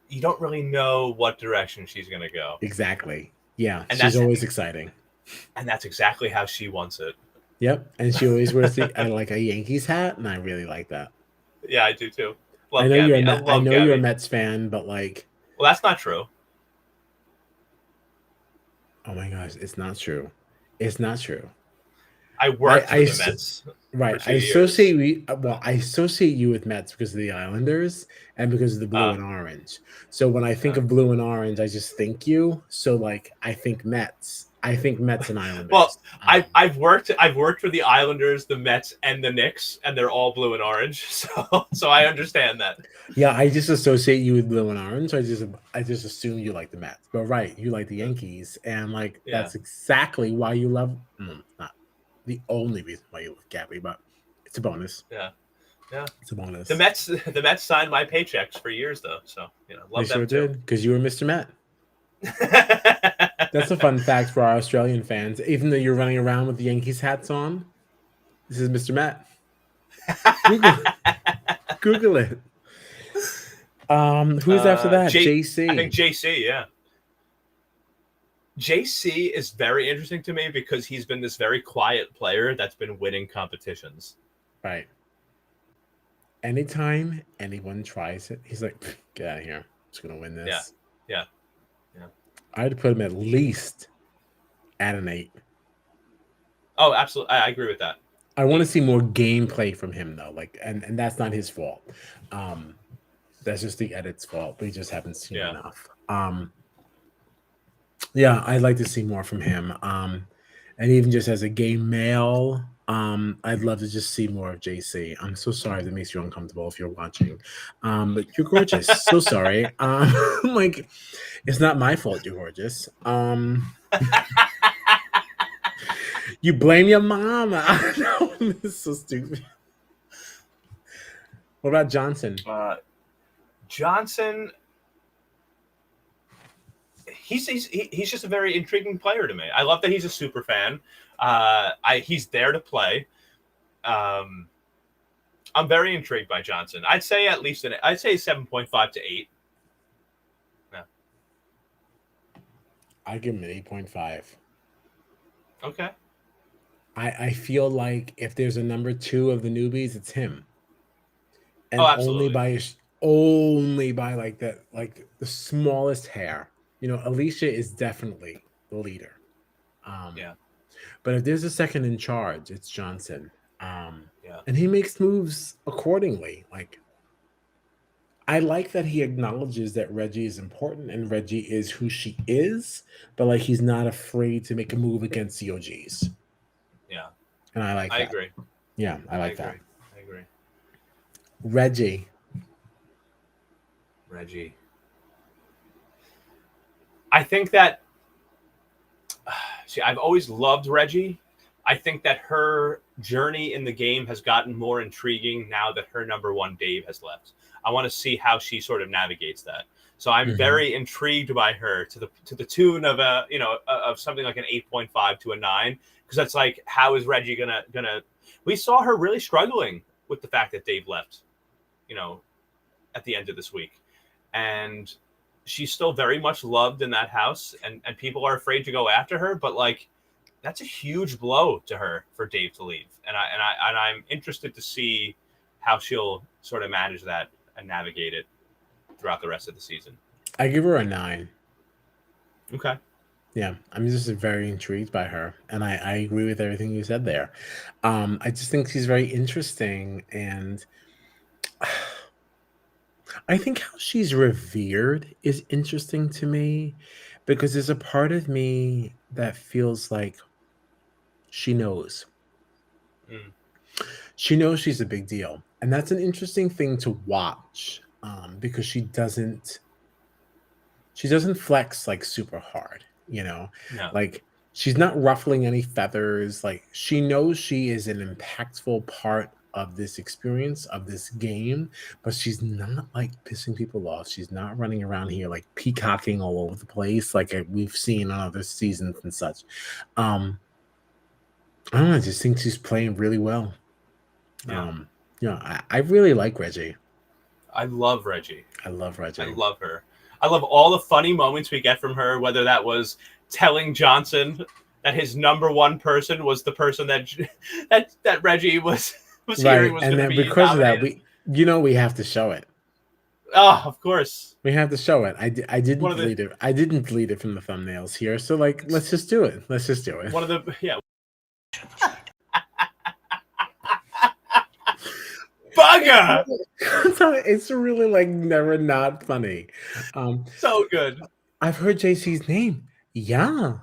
you don't really know what direction she's going to go. Exactly. Yeah, and she's always exciting. And that's exactly how she wants it. Yep, and she always wears like a Yankees hat, and I really like that. Yeah, I do too. Love I know Gabby. I know you're a Mets fan, but like, well, that's not true. Oh my gosh, it's not true. It's not true. I worked for the Mets. Right. I associate you with Mets because of the Islanders and because of the blue and orange. So when I think of blue and orange, I just think you. So like, I think Mets. I think Mets and Islanders. Well, I've worked for the Islanders, the Mets, and the Knicks, and they're all blue and orange. So I understand that. Yeah, I just associate you with blue and orange. I just assume you like the Mets. But right, you like the Yankees, and like that's exactly why you love. Not the only reason why you love Gabby, but it's a bonus. Yeah, it's a bonus. The Mets signed my paychecks for years though, so love them too. Because you were Mr. Met. That's a fun fact for our Australian fans. Even though you're running around with the Yankees hats on, this is Mr. Met. Google it. Who's after that? JC. I think JC. Yeah. JC is very interesting to me because he's been this very quiet player that's been winning competitions. Right. Anytime anyone tries it, he's like, "Get out of here! I'm just gonna win this." Yeah. I'd put him at least at an 8. Oh, absolutely! I agree with that. I want to see more gameplay from him though, like, and that's not his fault. That's just the edit's fault. We just haven't seen enough. Yeah, I'd like to see more from him. And even just as a gay male, I'd love to just see more of JC. I'm so sorry if that makes you uncomfortable if you're watching. But you're gorgeous. So sorry. Like it's not my fault you're gorgeous. You blame your mama. I know this is so stupid. What about Johnson? Johnson, he's just a very intriguing player to me. I love that he's a super fan. He's there to play. I'm very intrigued by Johnson. I'd say at least I'd say 7.5 to 8. Yeah. I give him an 8.5. Okay. I feel like if there's a number 2 of the newbies, it's him. And absolutely. only by like the smallest hair. You know, Alicia is definitely the leader. Yeah. But if there's a second in charge, it's Johnson. Yeah. And he makes moves accordingly. Like I like that he acknowledges that Reggie is important and Reggie is who she is, but like he's not afraid to make a move against the OGs. Yeah. And I like I that. agree. Yeah, I like that. I agree. Reggie. I think that see, I've always loved Reggie. I think that her journey in the game has gotten more intriguing now that her number 1 Dave has left. I want to see how she sort of navigates that. So I'm very intrigued by her to the tune of of something like an 8.5 to a 9, because that's like, how is Reggie gonna? We saw her really struggling with the fact that Dave left, at the end of this week, and she's still very much loved in that house, and people are afraid to go after her, but like, that's a huge blow to her for Dave to leave, and I'm interested to see how she'll sort of manage that and navigate it throughout the rest of the season. I give her a 9. Okay. Yeah, I'm just very intrigued by her, and I agree with everything you said there. I just think she's very interesting, and I think how she's revered is interesting to me because there's a part of me that feels like she knows. Mm. She knows she's a big deal, and that's an interesting thing to watch because she doesn't flex like super hard, No. like she's not ruffling any feathers. Like she knows she is an impactful part of this experience of this game, but she's not like pissing people off. She's not running around here like peacocking all over the place like we've seen on other seasons and such. I don't know, I just think she's playing really well. I really like Reggie. I love Reggie. I love Reggie. I love her. I love all the funny moments we get from her, whether that was telling Johnson that his number 1 person was the person that Reggie was hearing was going to be because nominated. of that, we have to show it. Oh, of course. We have to show it. I didn't delete it. I didn't delete it from the thumbnails here. So like, let's just do it. One of the Bugger! It's really like never not funny. So good. I've heard JC's name. Yeah.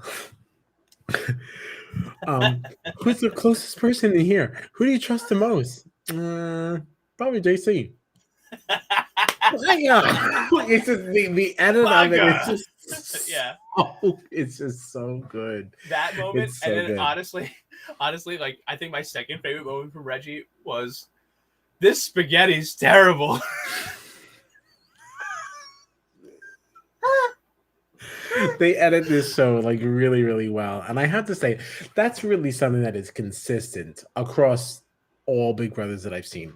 Who's the closest person in here? Who do you trust the most? Probably JC. Yeah. It's just the edit of it is just it's just so good. That moment, so and then good. honestly, like I think my second favorite moment from Reggie was, this spaghetti's terrible. They edit this show like really, really well. And I have to say, that's really something that is consistent across all Big Brothers that I've seen.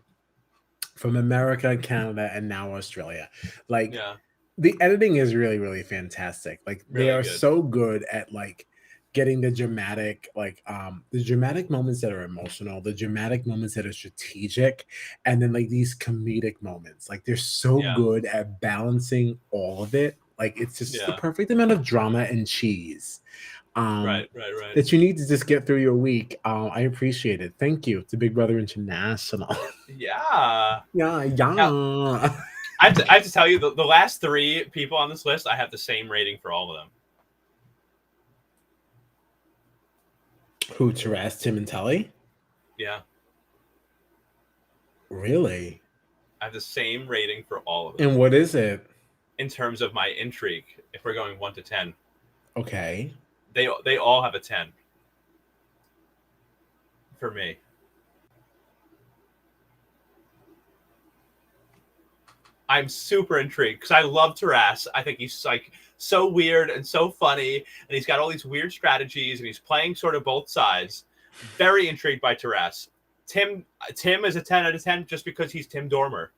From America, Canada, and now Australia. Like the editing is really, really fantastic. Like they are so good at like getting the dramatic moments that are emotional, the dramatic moments that are strategic, and then like these comedic moments. Like they're so good at balancing all of it. Like it's just the perfect amount of drama and cheese. Right. That you need to just get through your week. I appreciate it. Thank you to Big Brother International. Yeah. Now, I have to tell you, the last 3 people on this list, I have the same rating for all of them. Who, Therese, Tim, and Tully? Yeah. Really? I have the same rating for all of them. And what is it? In terms of my intrigue, if we're going 1 to 10, Okay. they all have a 10 for me. I'm super intrigued because I love Taras. I think he's like so weird and so funny, and he's got all these weird strategies, and he's playing sort of both sides. Very intrigued by Taras. Tim is a 10 out of 10 just because he's Tim Dormer,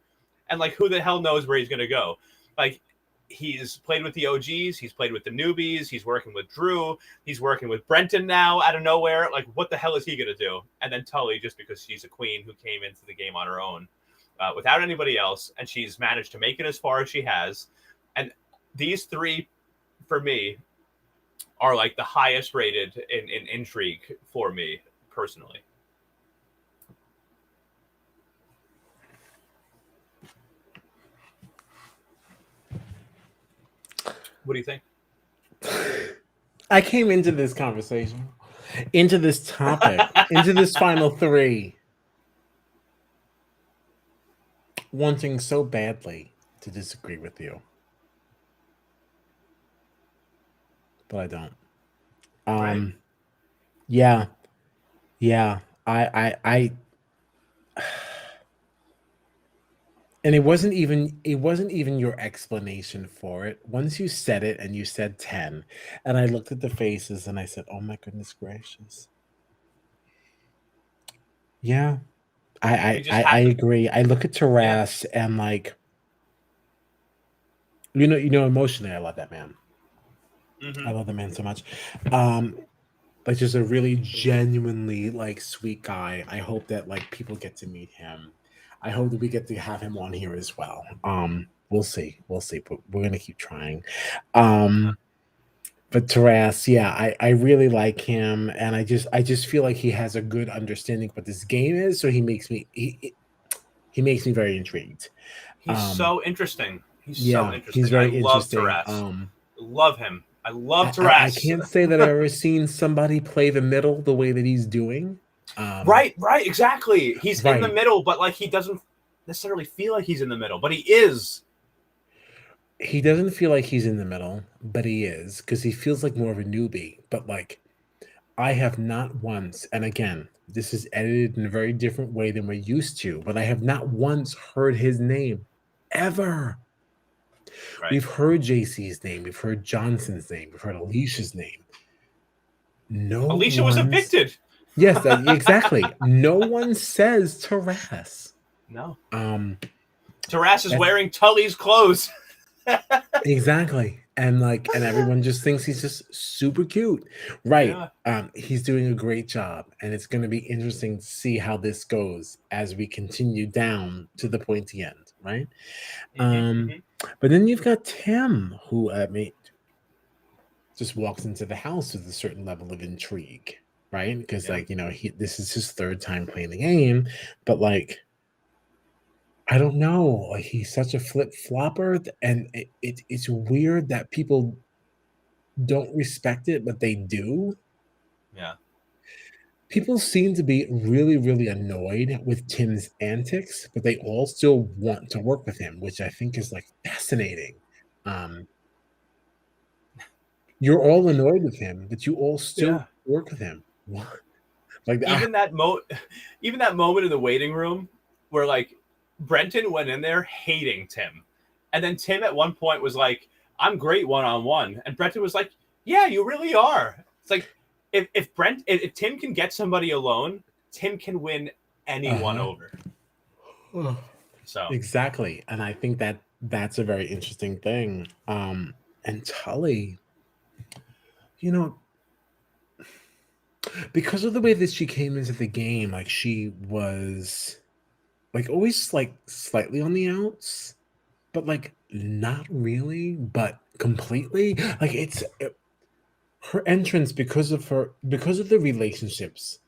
and like who the hell knows where he's gonna go? Like he's played with the OGs, he's played with the newbies, he's working with Drew, he's working with Brenton now out of nowhere. Like what the hell is he gonna do? And then Tully, just because she's a queen who came into the game on her own. Without anybody else, and she's managed to make it as far as she has. And these three, for me, are like the highest rated in intrigue for me personally. What do you think? I came into this conversation, into this topic, into this final three, wanting so badly to disagree with you. But I don't. Right. Yeah. I and it wasn't even your explanation for it. Once you said it and you said 10, and I looked at the faces and I said, "Oh my goodness gracious." Yeah. I agree. I look at Taras and like emotionally I love that man. Mm-hmm. I love the man so much. Like just a really genuinely like sweet guy. I hope that like people get to meet him. I hope that we get to have him on here as well. We'll see, but we're gonna keep trying. But Taras, yeah, I really like him, and I just feel like he has a good understanding of what this game is, so he makes me very intrigued. He's so interesting. He's so Yeah, he's interesting. I very love interesting. Taras. Love him. I love I Taras. can't say that I've ever seen somebody play the middle the way that he's doing. Right, exactly. He's in the Right. middle, but like he doesn't necessarily feel like he's in the middle, but he is. He doesn't feel like he's in the middle, but he is because he feels like more of a newbie. But like, I have not once, and again, this is edited in a very different way than we're used to, but I have not once heard his name ever. Right. We've heard JC's name, we've heard Johnson's name, we've heard Alicia's name. No, Alicia was evicted. Yes, exactly. No one says Taras. No. Taras is wearing Tully's clothes. Exactly. And everyone just thinks he's just super cute. Right. Yeah. He's doing a great job. And it's going to be interesting to see how this goes as we continue down to the pointy end, right? But then you've got Tim, who just walks into the house with a certain level of intrigue, right? Because this is his third time playing the game, but like I don't know. Like he's such a flip flopper, and it's weird that people don't respect it, but they do. Yeah. People seem to be really, really annoyed with Tim's antics, but they all still want to work with him, which I think is like fascinating. You're all annoyed with him, but you all still work with him. What? Like even that moment in the waiting room where like Brenton went in there hating Tim, and then Tim at one point was like, "I'm great one-on-one," and Brenton was like, "Yeah, you really are." It's like if Tim can get somebody alone, Tim can win anyone over. So exactly, and I think that's a very interesting thing. And Tully, because of the way that she came into the game, like she was like always like slightly on the outs, but like not really, but completely. Like her entrance because of the relationships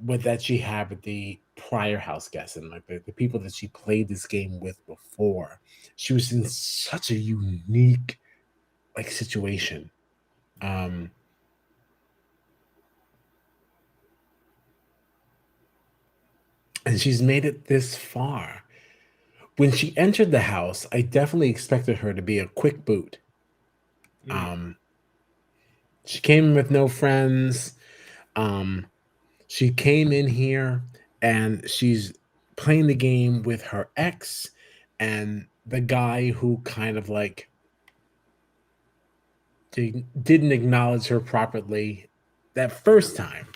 that she had with the prior house guests and like the people that she played this game with before. She was in such a unique like situation. and she's made it this far. When she entered the house, I definitely expected her to be a quick boot. Um, she came in with no friends. Um, she came in here and she's playing the game with her ex and the guy who kind of like didn't acknowledge her properly that first time.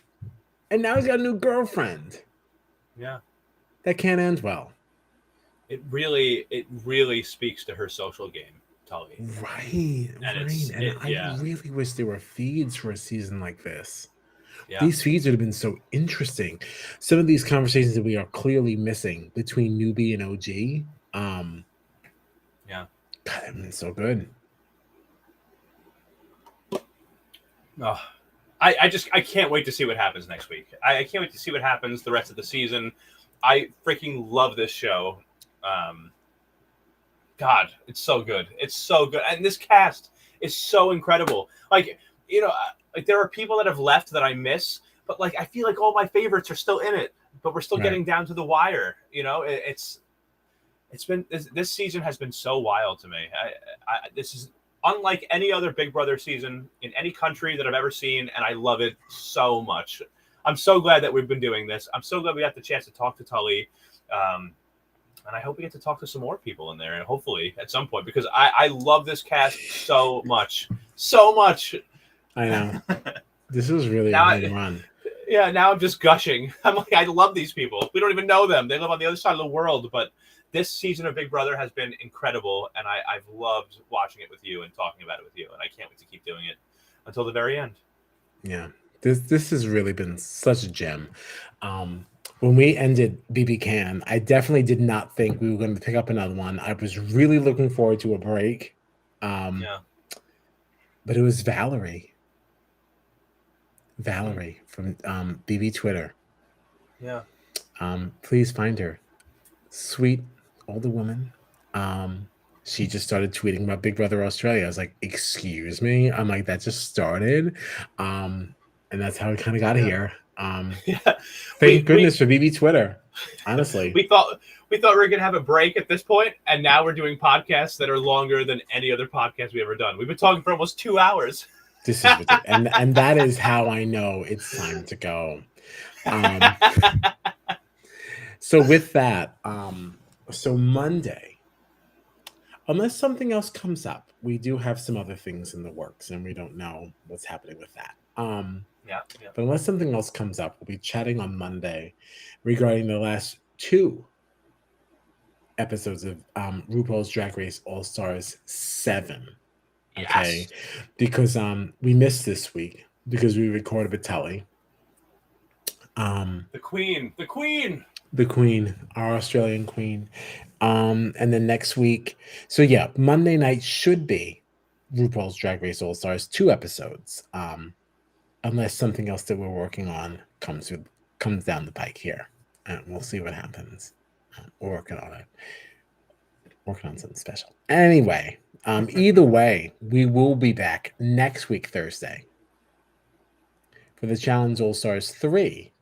And now he's got a new girlfriend. Yeah. That can't end well. It really speaks to her social game, Tully. Right. And I really wish there were feeds for a season like this. Yeah. These feeds would have been so interesting. Some of these conversations that we are clearly missing between newbie and OG. Yeah. God, that been so good. Oh, I can't wait to see what happens next week. I can't wait to see what happens the rest of the season. I freaking love this show. God, it's so good. It's so good. And this cast is so incredible. Like, you know, like there are people that have left that I miss, but like I feel like all my favorites are still in it, but we're still getting down to the wire. You know, it's been this season has been so wild to me. This is unlike any other Big Brother season in any country that I've ever seen, and I love it so much. I'm so glad that we've been doing this. I'm so glad we got the chance to talk to Tully. And I hope we get to talk to some more people in there, and hopefully at some point, because I love this cast so much. So much. I know. This was really a home run. Yeah, now I'm just gushing. I'm like, I love these people. We don't even know them. They live on the other side of the world, but this season of Big Brother has been incredible, and I've loved watching it with you and talking about it with you, and I can't wait to keep doing it until the very end. Yeah, this has really been such a gem. When we ended BB Can, I definitely did not think we were going to pick up another one. I was really looking forward to a break. But it was Valerie from BB Twitter. Yeah. Please find her. Sweet older woman. She just started tweeting about Big Brother Australia. I was like, excuse me? I'm like, that just started. And that's how we kind of got here. Thank goodness for BB Twitter. Honestly. we thought we were gonna have a break at this point, and now we're doing podcasts that are longer than any other podcast we've ever done. We've been talking for almost 2 hours. This is ridiculous. and that is how I know it's time to go. So with that, so Monday, unless something else comes up, we do have some other things in the works, and we don't know what's happening with that. But unless something else comes up, we'll be chatting on Monday regarding the last 2 episodes of RuPaul's Drag Race All Stars 7. Okay, yes. Because we missed this week because we recorded with Telly. The Queen, our Australian Queen. And then next week, so yeah, Monday night should be RuPaul's Drag Race All Stars 2 episodes. Unless something else that we're working on comes down the pike here, and we'll see what happens. We're working on it. Working on something special. Anyway, either way, we will be back next week, Thursday, for the Challenge All Stars 3.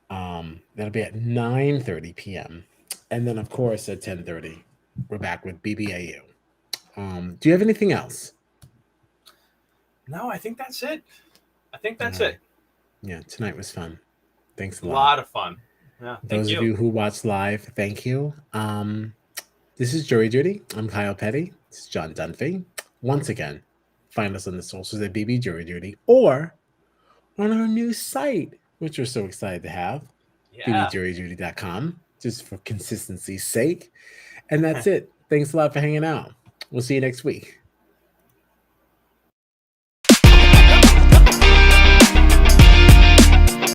That'll be at 9:30 p.m. And then, of course, at 10:30, we're back with BBAU. Do you have anything else? No, I think that's it. It. Yeah, tonight was fun. Thanks a lot. A lot of fun. Yeah, Those of you who watched live, thank you. This is Jury Duty. I'm Kyle Petty. This is John Dunphy. Once again, find us on the socials at BB Jury Duty or on our new site, which we're so excited to have, bbjuryduty.com, just for consistency's sake. And that's it. Thanks a lot for hanging out. We'll see you next week.